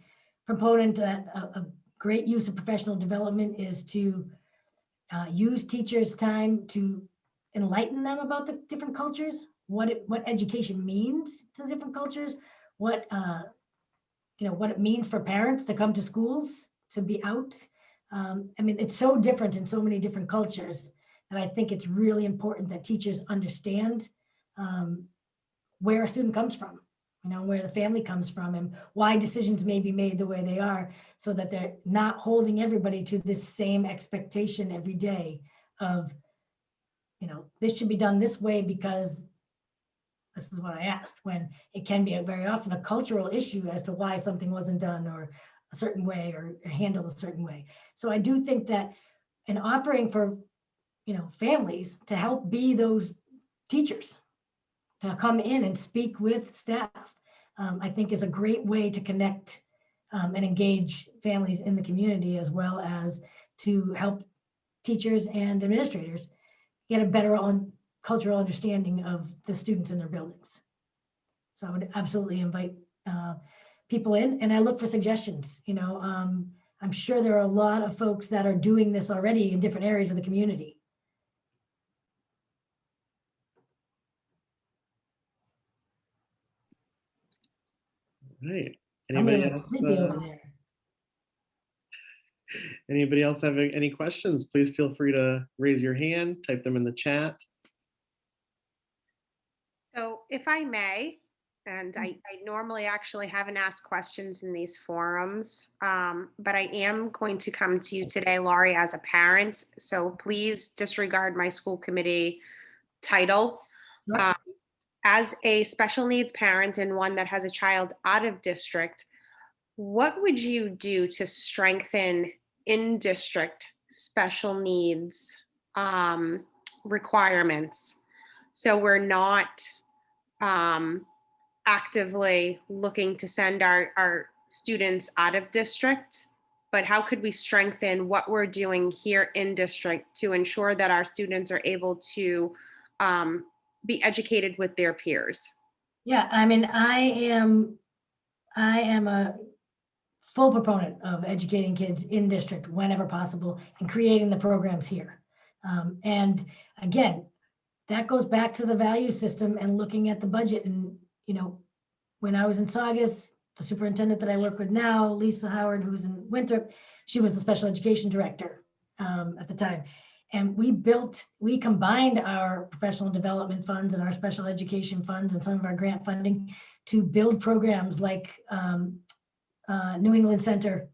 proponent that a great use of professional development is to use teachers' time to enlighten them about the different cultures, what education means to different cultures, what it means for parents to come to schools, to be out. It's so different in so many different cultures that I think it's really important that teachers understand where a student comes from, where the family comes from and why decisions may be made the way they are, so that they're not holding everybody to this same expectation every day of, this should be done this way because this is what I asked, when it can be very often a cultural issue as to why something wasn't done or a certain way or handled a certain way. So I do think that an offering for, families to help be those teachers, to come in and speak with staff, I think is a great way to connect and engage families in the community, as well as to help teachers and administrators get a better cultural understanding of the students in their buildings. So I would absolutely invite people in, and I look for suggestions. I'm sure there are a lot of folks that are doing this already in different areas of the community. Right. Somebody Anybody looks else? sleepy over there. Anybody else have any questions? Please feel free to raise your hand, type them in the chat. So if I may, and I normally actually haven't asked questions in these forums, but I am going to come to you today, Laurie, as a parent. So please disregard my school committee title. As a special needs parent and one that has a child out of district, what would you do to strengthen in-district special needs requirements, so we're not actively looking to send our students out of district, but how could we strengthen what we're doing here in district to ensure that our students are able to be educated with their peers? Yeah, I am a full proponent of educating kids in district whenever possible and creating the programs here. And again, that goes back to the value system and looking at the budget. And, when I was in Saugus, the superintendent that I work with now, Lisa Howard, who's in Winthrop, she was the special education director at the time. And we combined our professional development funds and our special education funds and some of our grant funding to build programs like New England Center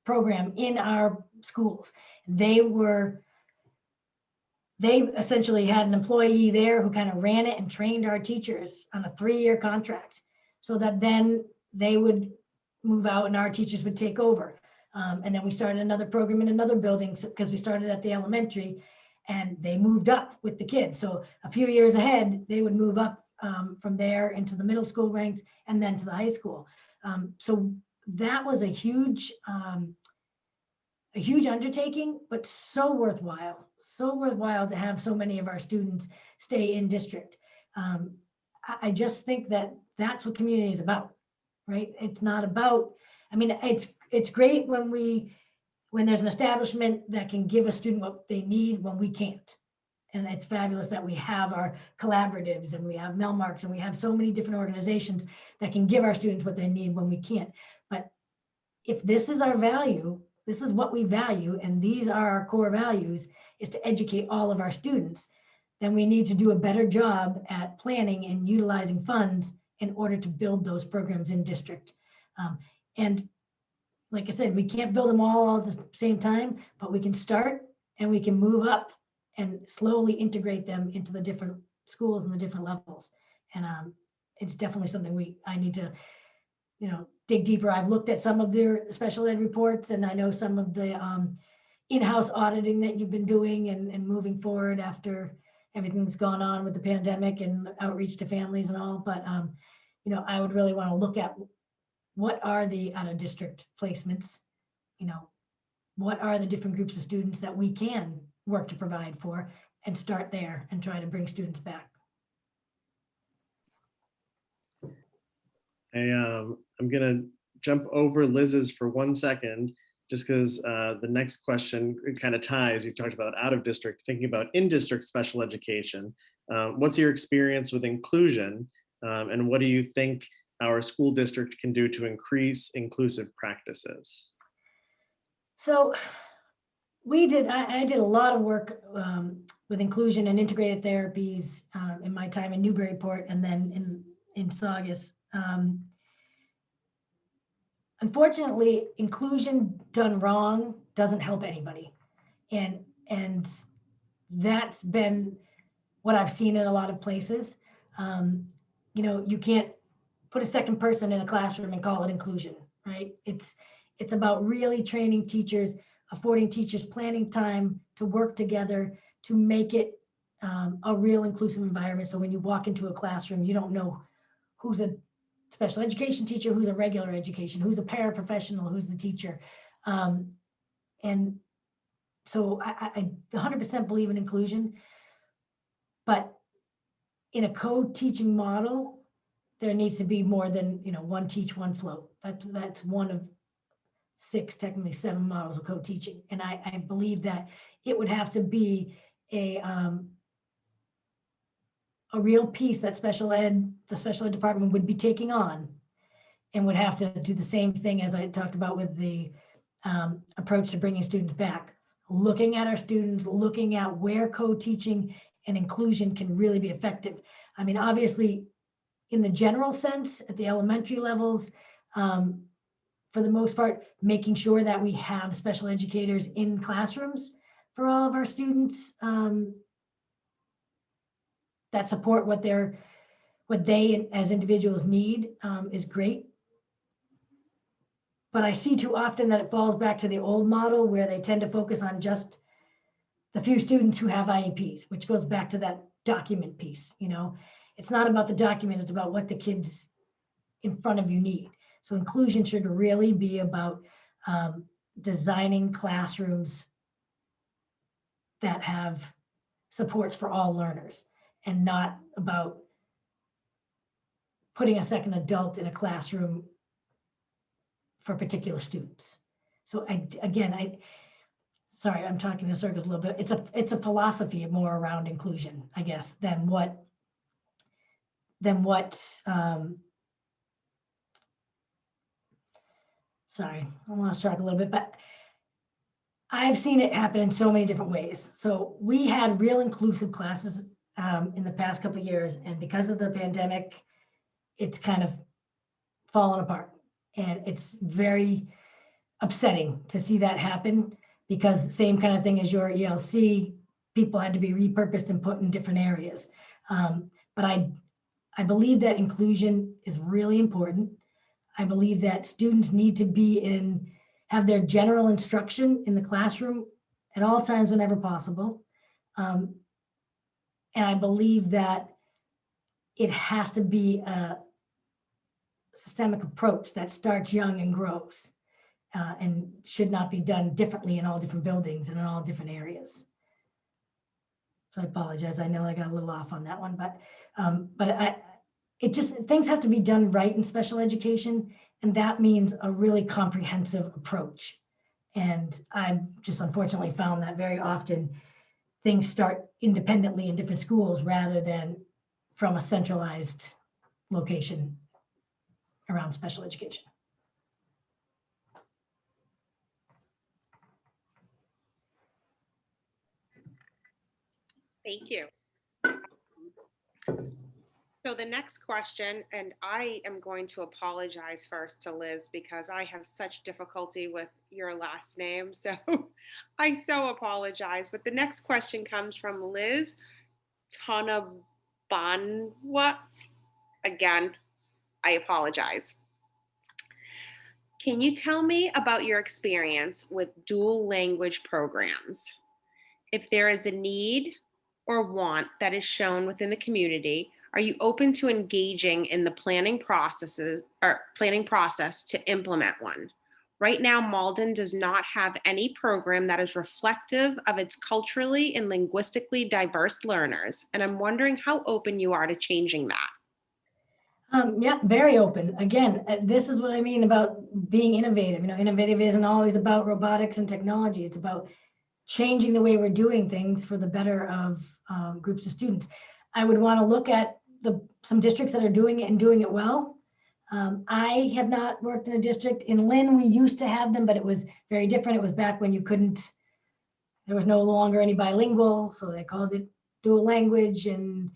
program in our schools. They were they essentially had an employee there who kind of ran it and trained our teachers on a 3-year contract, so that then they would move out and our teachers would take over. And then we started another program in another building because we started at the elementary, and they moved up with the kids. So a few years ahead, they would move up from there into the middle school ranks and then to the high school. So that was a huge undertaking, but so worthwhile to have so many of our students stay in district. I just think that that's what community is about, right? It's not about, I mean, it's great when there's an establishment that can give a student what they need when we can't. And it's fabulous that we have our collaboratives and we have Melmarks and we have so many different organizations that can give our students what they need when we can't. But if this is our value, this is what we value, and these are our core values, is to educate all of our students, then we need to do a better job at planning and utilizing funds in order to build those programs in district. And like I said, we can't build them all at the same time, but we can start and we can move up and slowly integrate them into the different schools and the different levels. And it's definitely something I need to, dig deeper. I've looked at some of their special ed reports, and I know some of the in-house auditing that you've been doing and moving forward after everything's gone on with the pandemic and outreach to families and all. But, I would really want to look at what are the out of district placements, what are the different groups of students that we can work to provide for, and start there and try to bring students back. I'm going to jump over Liz's for 1 second, just because the next question kind of ties. You talked about out of district, thinking about in-district special education. What's your experience with inclusion, and what do you think our school district can do to increase inclusive practices? So I did a lot of work with inclusion and integrated therapies in my time in Newburyport and then in Saugus. Unfortunately, inclusion done wrong doesn't help anybody. And that's been what I've seen in a lot of places. You can't put a second person in a classroom and call it inclusion, right? It's about really training teachers, affording teachers planning time to work together to make it a real inclusive environment. So when you walk into a classroom, you don't know who's a special education teacher, who's a regular education, who's a paraprofessional, who's the teacher. And so I 100% believe in inclusion, but in a co-teaching model, there needs to be more than, one teach, one float. That's one of 6, technically 7 models of co-teaching. And I believe that it would have to be a real piece that the special ed department would be taking on, and would have to do the same thing as I talked about with the approach to bringing students back. Looking at our students, looking at where co-teaching and inclusion can really be effective. I mean, obviously, in the general sense, at the elementary levels, for the most part, making sure that we have special educators in classrooms for all of our students that support what they as individuals need is great. But I see too often that it falls back to the old model where they tend to focus on just the few students who have IEPs, which goes back to that document piece. It's not about the document, it's about what the kids in front of you need. So inclusion should really be about designing classrooms that have supports for all learners, and not about putting a second adult in a classroom for particular students. So sorry, I'm talking in circles a little bit. It's a philosophy more around inclusion, I guess, than what sorry, I lost track a little bit, but I've seen it happen in so many different ways. So we had real inclusive classes in the past couple of years, and because of the pandemic, it's kind of fallen apart. And it's very upsetting to see that happen, because same kind of thing as your ELC, people had to be repurposed and put in different areas. But I believe that inclusion is really important. I believe that students need to have their general instruction in the classroom at all times whenever possible. And I believe that it has to be a systemic approach that starts young and grows, and should not be done differently in all different buildings and in all different areas. So I apologize. I know I got a little off on that one, but things have to be done right in special education, and that means a really comprehensive approach. And I've just unfortunately found that very often things start independently in different schools rather than from a centralized location around special education. Thank you. So the next question, and I am going to apologize first to Liz because I have such difficulty with your last name. So I so apologize. But the next question comes from Liz Tonabanwa. Again, I apologize. Can you tell me about your experience with dual language programs? If there is a need or want that is shown within the community, are you open to engaging in the planning process to implement one? Right now, Malden does not have any program that is reflective of its culturally and linguistically diverse learners, and I'm wondering how open you are to changing that. Yeah, very open. Again, this is what I mean about being innovative. You know, innovative isn't always about robotics and technology. It's about changing the way we're doing things for the better of groups of students. I would want to look at some districts that are doing it and doing it well. I have not worked in a district. In Lynn, we used to have them, but it was very different. It was back when there was no longer any bilingual, so they called it dual language, and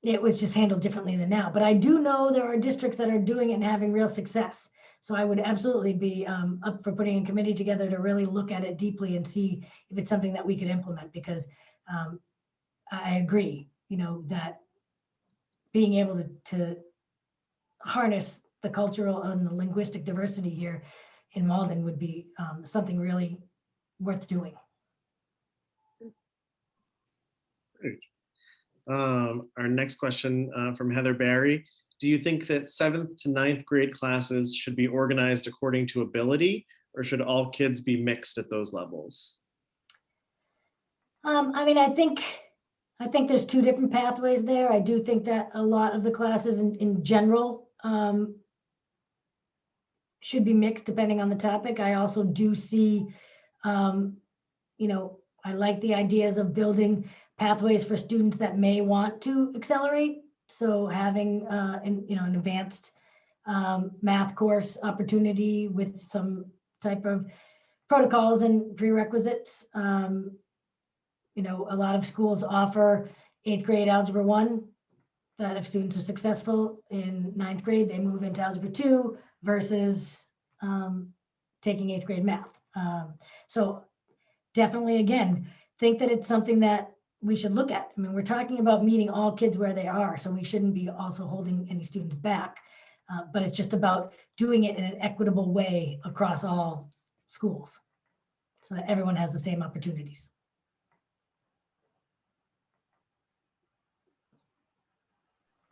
it was just handled differently than now. But I do know there are districts that are doing it and having real success. So I would absolutely be up for putting a committee together to really look at it deeply and see if it's something that we could implement, because I agree, you know, that being able to harness the cultural and the linguistic diversity here in Malden would be something really worth doing. Great. Our next question from Heather Barry. Do you think that 7th to 9th grade classes should be organized according to ability, or should all kids be mixed at those levels? I mean, I think there's two different pathways there. I do think that a lot of the classes in general should be mixed depending on the topic. I also do see, you know, I like the ideas of building pathways for students that may want to accelerate. So having an advanced math course opportunity with some type of protocols and prerequisites. You know, a lot of schools offer 8th grade Algebra 1, that if students are successful in 9th grade, they move into Algebra 2 versus taking 8th grade math. So definitely, again, think that it's something that we should look at. I mean, we're talking about meeting all kids where they are, so we shouldn't be also holding any students back. But it's just about doing it in an equitable way across all schools so that everyone has the same opportunities.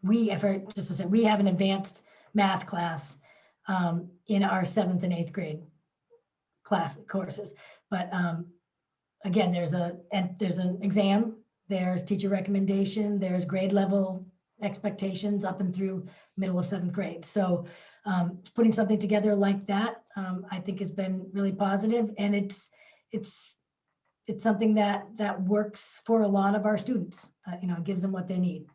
We have an advanced math class in our 7th and 8th grade class courses. But again, there's an exam, there's teacher recommendation, there's grade level expectations up and through middle of 7th grade. So putting something together like that, I think has been really positive, and it's something that works for a lot of our students. You know, it gives them what they need.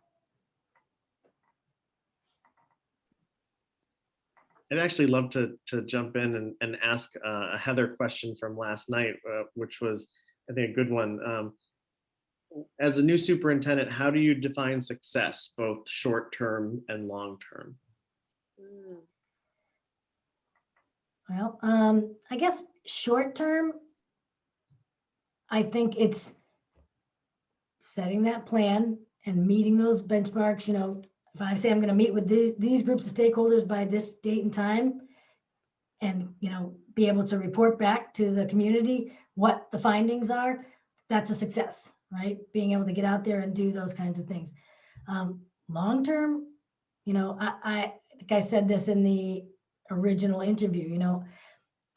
I'd actually love to jump in and ask a Heather question from last night, which was, I think, a good one. As a new superintendent, how do you define success, both short-term and long-term? Well, I guess short-term, I think it's setting that plan and meeting those benchmarks. You know, if I say I'm going to meet with these groups of stakeholders by this date and time, and, you know, be able to report back to the community what the findings are, that's a success, right? Being able to get out there and do those kinds of things. Long term, you know, I think I said this in the original interview, you know,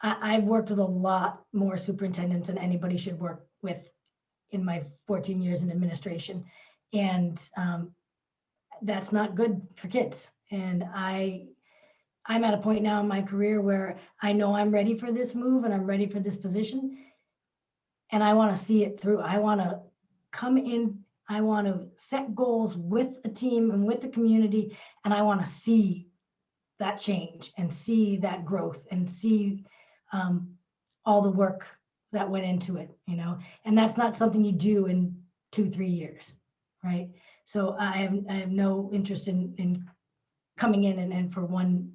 I've worked with a lot more superintendents than anybody should work with in my 14 years in administration. And that's not good for kids. And I'm at a point now in my career where I know I'm ready for this move and I'm ready for this position. And I want to see it through. I want to come in, I want to set goals with a team and with the community. And I want to see that change and see that growth and see all the work that went into it, you know, and that's not something you do in 2-3 years, right? So I have no interest in coming in and for one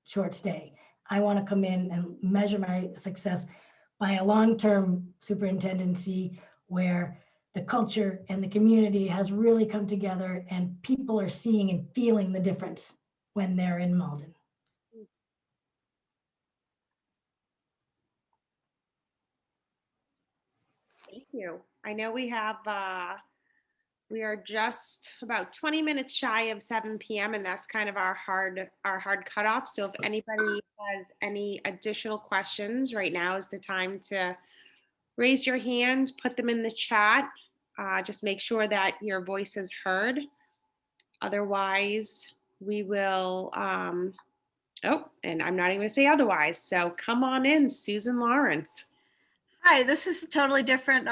short stay. I want to come in and measure my success by a long-term superintendency where the culture and the community has really come together and people are seeing and feeling the difference when they're in Malden. Thank you. I know we have, we are just about 20 minutes shy of 7 p.m. and that's kind of our hard cutoff. So if anybody has any additional questions, right now is the time to raise your hand, put them in the chat. Just make sure that your voice is heard. Otherwise, we will, oh, and I'm not even gonna say otherwise. So come on in, Susan Lawrence. Hi, this is a totally different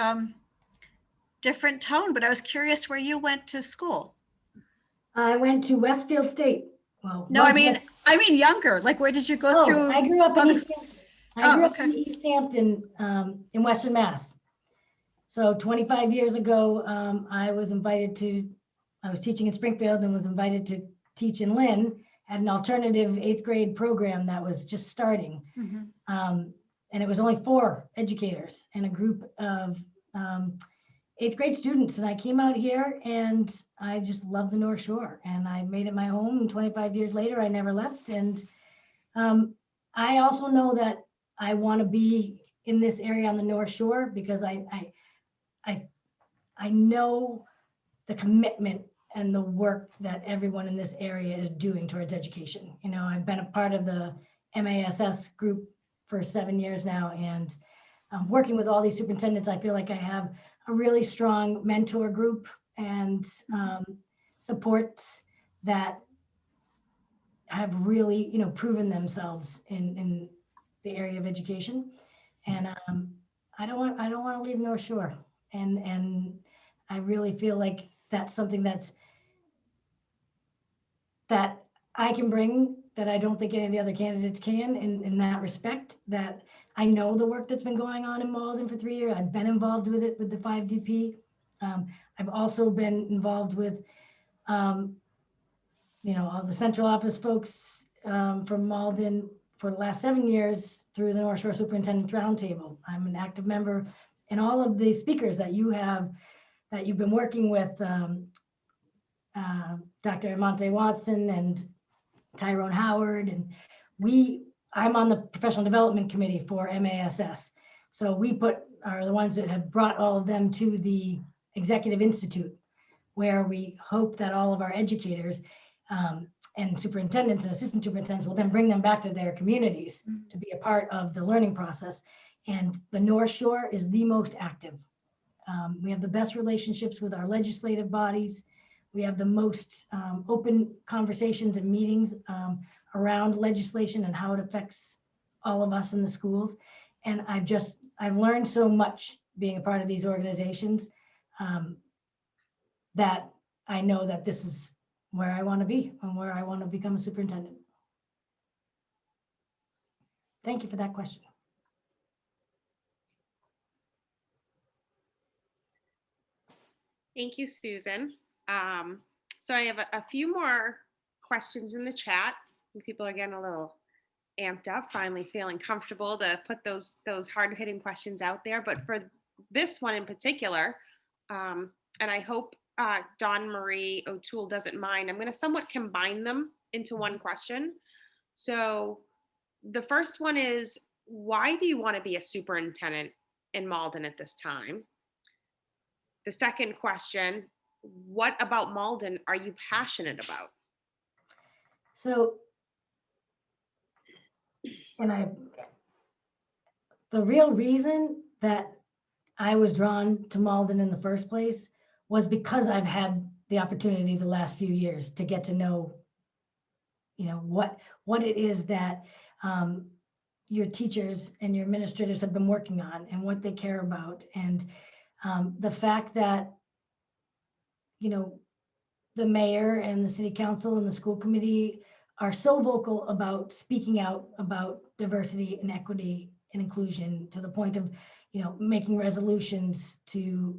different tone, but I was curious where you went to school. I went to Westfield State. Well, No, I mean younger. Like, where did you go through? I grew up in East Hampton. I grew up okay. in East Hampton, in Western Mass. So 25 years ago, I was teaching in Springfield and was invited to teach in Lynn at an alternative 8th grade program that was just starting. Mm-hmm. And it was only 4 educators and a group of 8th grade students. And I came out here and I just love the North Shore and I made it my home. And 25 years later, I never left. And I also know that I want to be in this area on the North Shore because I know the commitment and the work that everyone in this area is doing towards education. You know, I've been a part of the MASS group for 7 years now, and working with all these superintendents, I feel like I have a really strong mentor group and supports that have really, you know, proven themselves in the area of education. And I don't want to leave North Shore, and I really feel like that's something that I can bring that I don't think any of the other candidates can in that respect, that I know the work that's been going on in Malden for 3 years. I've been involved with it with the 5DP. I've also been involved with, you know, all the central office folks from Malden for the last 7 years through the North Shore Superintendent Roundtable. I'm an active member in all of the speakers that you've been working with, Dr. Amante Watson and Tyrone Howard, and I'm on the professional development committee for MASS. So we are the ones that have brought all of them to the Executive Institute, where we hope that all of our educators and superintendents and assistant superintendents will then bring them back to their communities to be a part of the learning process. And the North Shore is the most active. We have the best relationships with our legislative bodies. We have the most open conversations and meetings around legislation and how it affects all of us in the schools. And I've learned so much being a part of these organizations that I know that this is where I want to be and where I want to become a superintendent. Thank you for that question. Thank you, Susan. So I have a few more questions in the chat. People are getting a little amped up, finally feeling comfortable to put those hard-hitting questions out there. But for this one in particular, and I hope Dawn Marie O'Toole doesn't mind. I'm going to somewhat combine them into one question. So the first one is, why do you want to be a superintendent in Malden at this time? The second question, what about Malden are you passionate about? So, the real reason that I was drawn to Malden in the first place was because I've had the opportunity the last few years to get to know, what it is that your teachers and your administrators have been working on and what they care about. And the fact that, the mayor and the city council and the school committee are so vocal about speaking out about diversity and equity and inclusion, to the point of, making resolutions to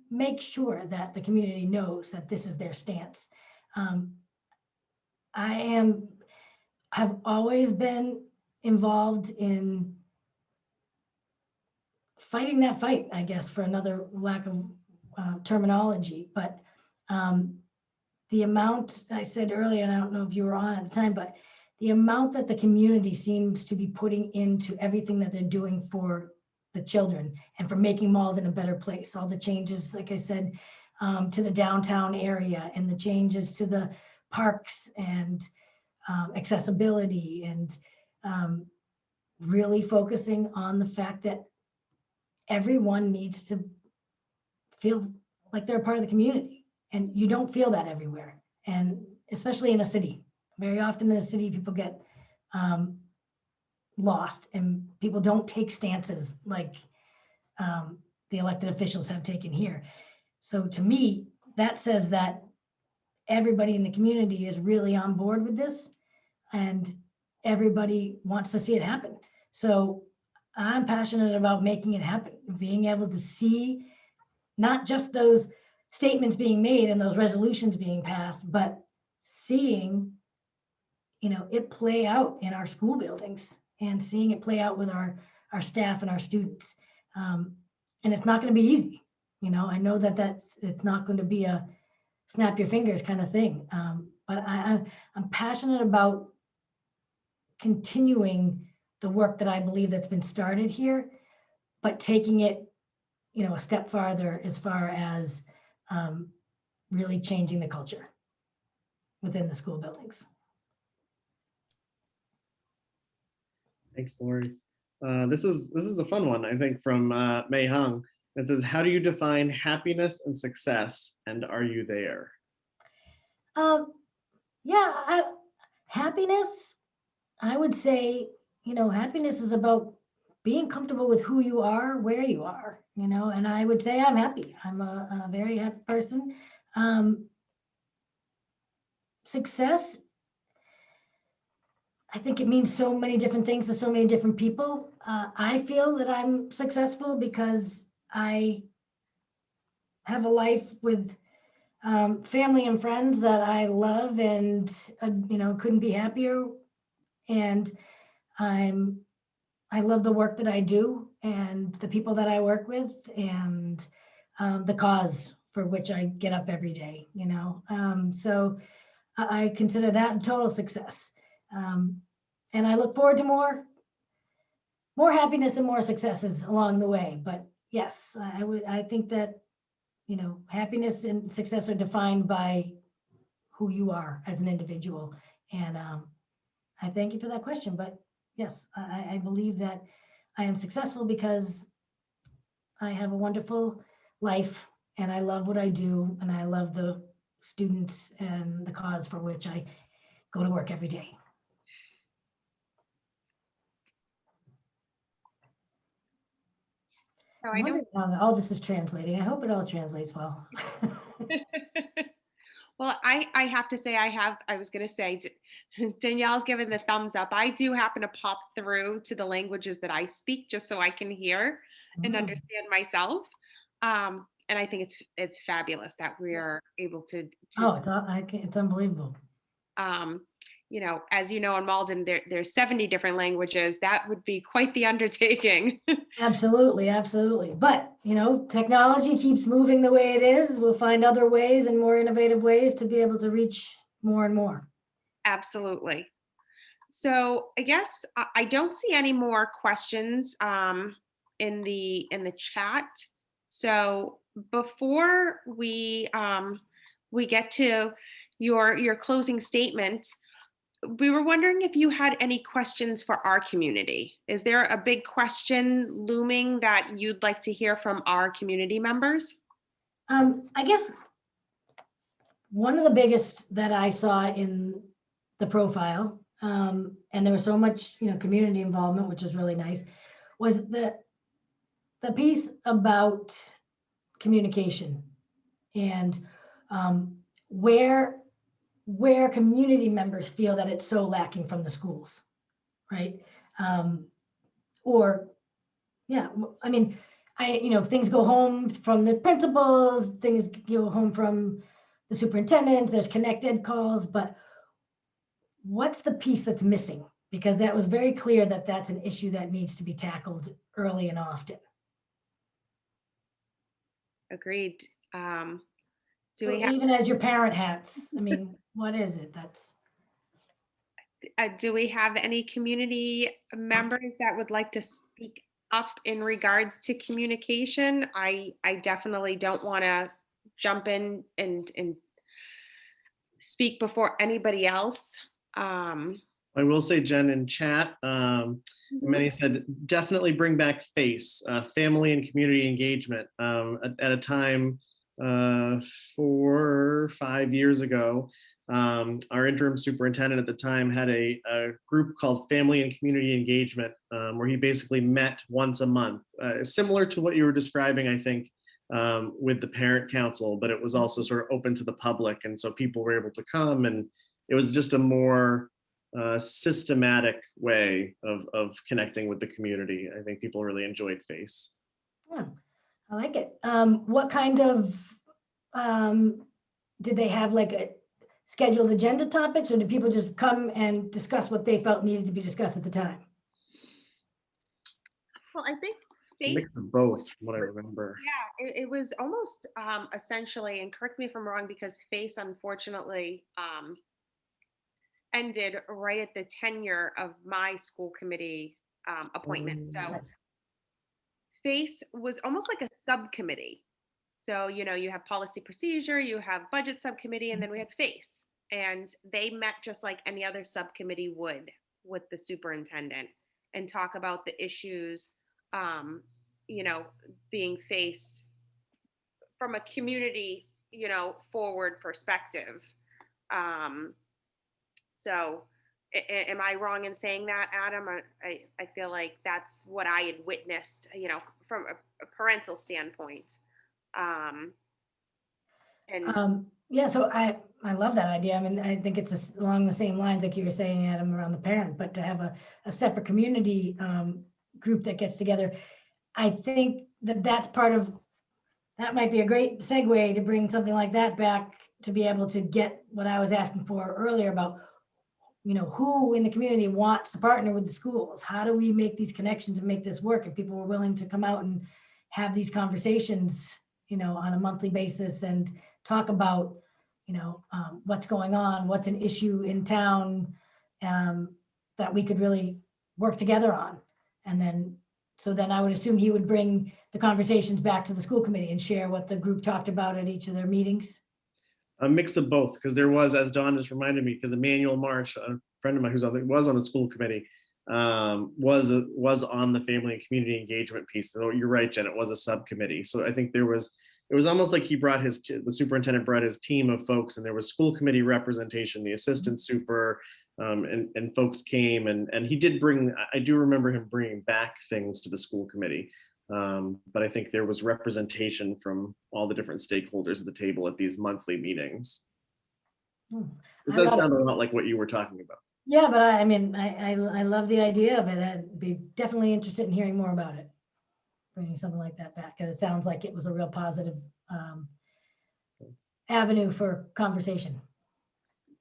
make sure that the community knows that this is their stance. I have always been involved in fighting that fight, I guess, for another lack of terminology. But the amount, I said earlier, and I don't know if you were on at the time, but the amount that the community seems to be putting into everything that they're doing for the children and for making Malden a better place. All the changes, like I said, to the downtown area, and the changes to the parks and accessibility, and really focusing on the fact that everyone needs to feel like they're a part of the community. And you don't feel that everywhere. And especially in a city, very often in a city, people get lost, and people don't take stances like the elected officials have taken here. So to me, that says that everybody in the community is really on board with this, and everybody wants to see it happen. So I'm passionate about making it happen, being able to see not just those statements being made and those resolutions being passed, but seeing, it play out in our school buildings, and seeing it play out with our staff and our students. And it's not going to be easy. I know that it's not going to be a snap your fingers kind of thing. But I'm passionate about continuing the work that I believe that's been started here, but taking it, a step farther, as far as really changing the culture within the school buildings. Thanks, Lori. This is a fun one, I think, from Mei Hung. It says, how do you define happiness and success, and are you there? Happiness, I would say, happiness is about being comfortable with who you are, where you are, and I would say I'm happy. I'm a very happy person. Success, I think it means so many different things to so many different people. I feel that I'm successful because I have a life with family and friends that I love, and couldn't be happier. And I love the work that I do, and the people that I work with, and the cause for which I get up every day. So I consider that a total success. And I look forward to more happiness and more successes along the way. But yes, I think that, happiness and success are defined by who you are as an individual. And I thank you for that question. But yes, I believe that I am successful because I have a wonderful life, and I love what I do, and I love the students and the cause for which I go to work every day. So I don't. All this is translating. I hope it all translates well. Well, I have to say, I was going to say, Danielle's given the thumbs up. I do happen to pop through to the languages that I speak, just so I can hear and understand myself. And I think it's fabulous that we are able to it's unbelievable. you know, as you know, in Malden, there's 70 different languages. That would be quite the undertaking. Absolutely, absolutely. But, you know, technology keeps moving the way it is. We'll find other ways and more innovative ways to be able to reach more and more. Absolutely. So I guess I don't see any more questions in the chat. So before we get to your closing statement, we were wondering if you had any questions for our community. Is there a big question looming that you'd like to hear from our community members? I guess one of the biggest that I saw in the profile, and there was so much, you know, community involvement, which is really nice, was the piece about communication and where community members feel that it's so lacking from the schools, right? Or, yeah, I mean, you know, things go home from the principals, things go home from the superintendent, there's connected calls, but what's the piece that's missing? Because that was very clear that that's an issue that needs to be tackled early and often. Agreed. So even as your parent hats, I mean, what is it? That's. Do we have any community members that would like to speak up in regards to communication? I definitely don't want to jump in and speak before anybody else. I will say, Jen, in chat, many said definitely bring back FACE, family and community engagement. At a time 4 or 5 years ago, our interim superintendent at the time had a group called Family and Community Engagement, where he basically met once a month, similar to what you were describing, I think, with the parent council, but it was also sort of open to the public. And so people were able to come, and it was just a more systematic way of connecting with the community. I think people really enjoyed FACE. Yeah, I like it. What kind of, did they have like a scheduled agenda topics, or did people just come and discuss what they felt needed to be discussed at the time? Well, I think A mix of both, from what I remember. Yeah, it was almost essentially, and correct me if I'm wrong, because FACE unfortunately ended right at the tenure of my school committee appointment. So FACE was almost like a subcommittee. So, you know, you have policy procedure, you have budget subcommittee, and then we had FACE. And they met just like any other subcommittee would with the superintendent and talk about the issues, you know, being faced from a community, you know, forward perspective. So am I wrong in saying that, Adam? I feel like that's what I had witnessed, you know, from a parental standpoint. Yeah, so I love that idea. I mean, I think it's along the same lines like you were saying, Adam, around the parent, but to have a separate community group that gets together. I think that's part of, that might be a great segue to bring something like that back, to be able to get what I was asking for earlier about, you know, who in the community wants to partner with the schools? How do we make these connections and make this work? If people were willing to come out and have these conversations, you know, on a monthly basis and talk about, you know, what's going on, what's an issue in town that we could really work together on. And then, so then I would assume he would bring the conversations back to the school committee and share what the group talked about at each of their meetings. A mix of both, because there was, as Dawn just reminded me, because Emmanuel Marsh, a friend of mine who's was on the school committee, was on the family and community engagement piece. So you're right, Jen, it was a subcommittee. So I think it was almost like he brought the superintendent brought his team of folks, and there was school committee representation, the assistant super, and folks came, and he did bring, I do remember him bringing back things to the school committee. But I think there was representation from all the different stakeholders at the table at these monthly meetings. It does sound a lot like what you were talking about. Yeah, but I mean, I love the idea of it. I'd be definitely interested in hearing more about it. Bringing something like that back, because it sounds like it was a real positive avenue for conversation.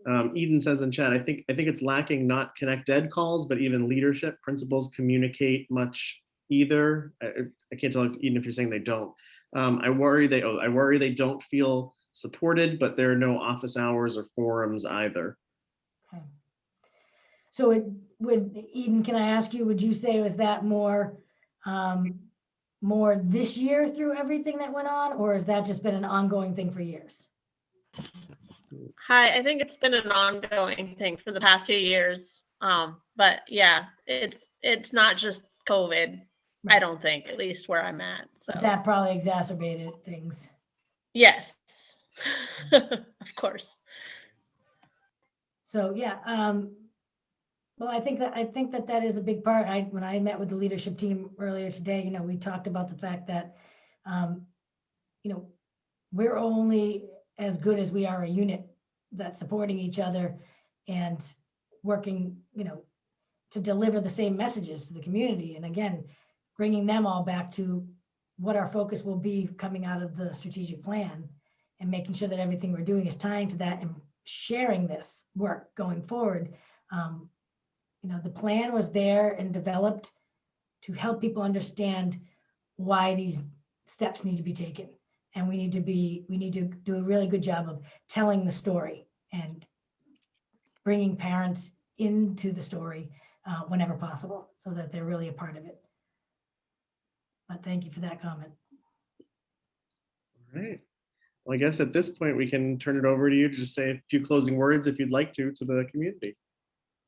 Eden says in chat, I think it's lacking not connect ed calls, but even leadership principals communicate much either. I can't tell if Eden if you're saying they don't. I worry they don't feel supported, but there are no office hours or forums either. Okay. So Eden, can I ask you, would you say was that more this year through everything that went on, or has that just been an ongoing thing for years? Hi, I think it's been an ongoing thing for the past few years. But yeah, it's not just COVID, Right. I don't think, at least where I'm at. So That probably exacerbated things. yes, of course. So yeah, well, I think that is a big part. When I met with the leadership team earlier today, you know, we talked about the fact that, you know, we're only as good as we are a unit that's supporting each other and working, you know, to deliver the same messages to the community. And again, bringing them all back to what our focus will be coming out of the strategic plan and making sure that everything we're doing is tying to that and sharing this work going forward. You know, the plan was there and developed to help people understand why these steps need to be taken. And we need to do a really good job of telling the story and bringing parents into the story whenever possible so that they're really a part of it. But thank you for that comment. All right. Well, I guess at this point we can turn it over to you to just say a few closing words if you'd like to the community.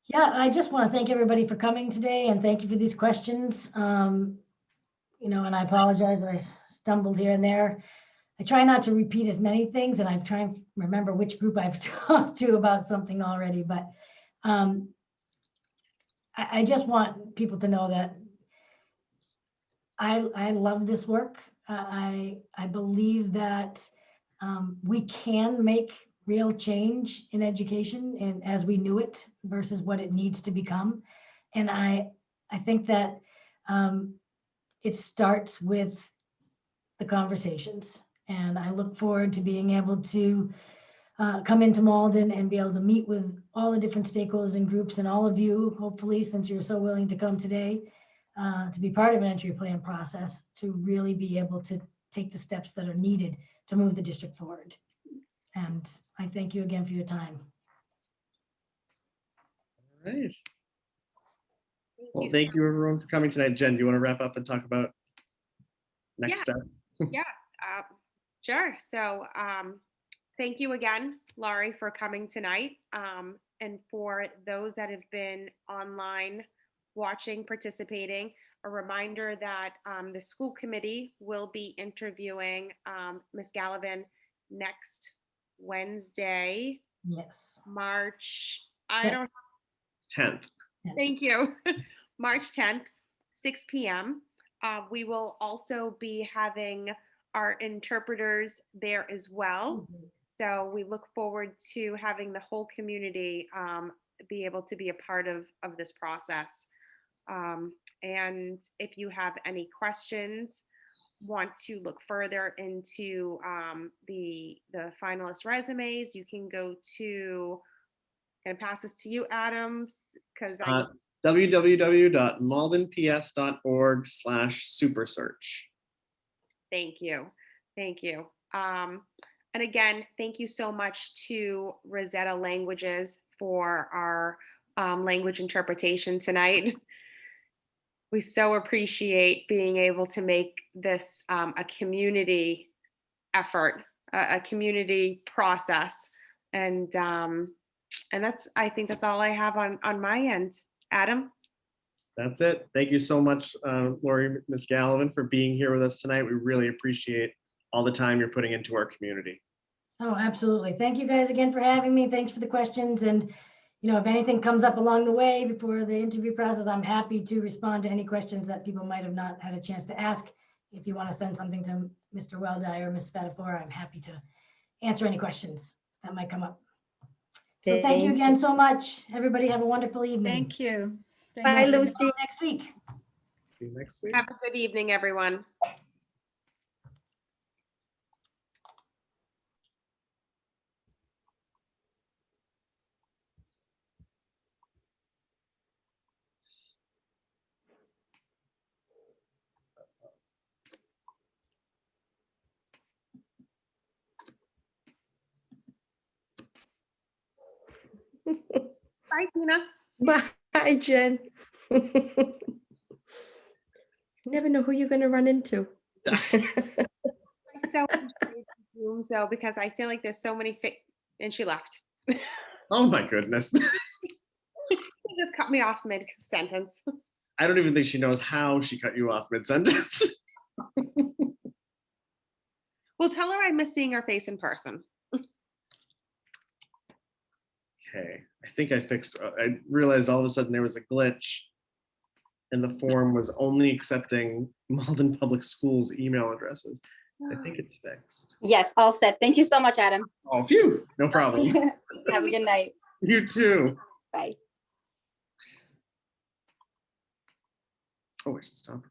Yeah, I just want to thank everybody for coming today and thank you for these questions. You know, and I apologize that I stumbled here and there. I try not to repeat as many things, and I'm trying to remember which group I've talked to about something already, but I just want people to know that I love this work. I believe that we can make real change in education and as we knew it versus what it needs to become. And I think that it starts with the conversations. And I look forward to being able to come into Malden and be able to meet with all the different stakeholders and groups and all of you, hopefully, since you're so willing to come today, to be part of an entry plan process, to really be able to take the steps that are needed to move the district forward. And I thank you again for your time. All right. Well, thank you everyone for coming tonight. Jen, do you want to wrap up and talk about next step? Yes, sure. So thank you again, Laurie, for coming tonight. And for those that have been online watching, participating, a reminder that the school committee will be interviewing Ms. Gallivan next Wednesday. Yes. March, 10th. Thank you. March 10th, 6 p.m. We will also be having our interpreters there as well. So we look forward to having the whole community be able to be a part of this process. And if you have any questions, want to look further into the finalist resumes, you can go to, and pass this to you, Adam, because www.maldenps.org/supersearch. Thank you. Thank you. And again, thank you so much to Rosetta Languages for our language interpretation tonight. We so appreciate being able to make this a community effort, a community process. And I think that's all I have on my end. Adam? That's it. Thank you so much, Lori, Ms. Gallivan, for being here with us tonight. We really appreciate all the time you're putting into our community. Oh, absolutely. Thank you guys again for having me. Thanks for the questions. And, you know, if anything comes up along the way before the interview process, I'm happy to respond to any questions that people might have not had a chance to ask. If you want to send something to Mr. Weldi or Ms. Spatafora, I'm happy to answer any questions that might come up. So thank you again so much. Everybody have a wonderful evening. Thank you. Bye, Lucy. Next week. See you next week. Have a good evening, everyone. Bye, Tina. Bye, Jen. Never know who you're going to run into. So Zoom, so because I feel like there's so many and she left. Oh my goodness. She just cut me off mid-sentence. I don't even think she knows how she cut you off mid-sentence. Well, tell her I miss seeing her face in person. Okay, I think I fixed, I realized all of a sudden there was a glitch and the form was only accepting Malden Public Schools email addresses. I think it's fixed. Yes, all set. Thank you so much, Adam. Oh, phew, no problem. Have a good night. You too. Bye. Oh, I should stop.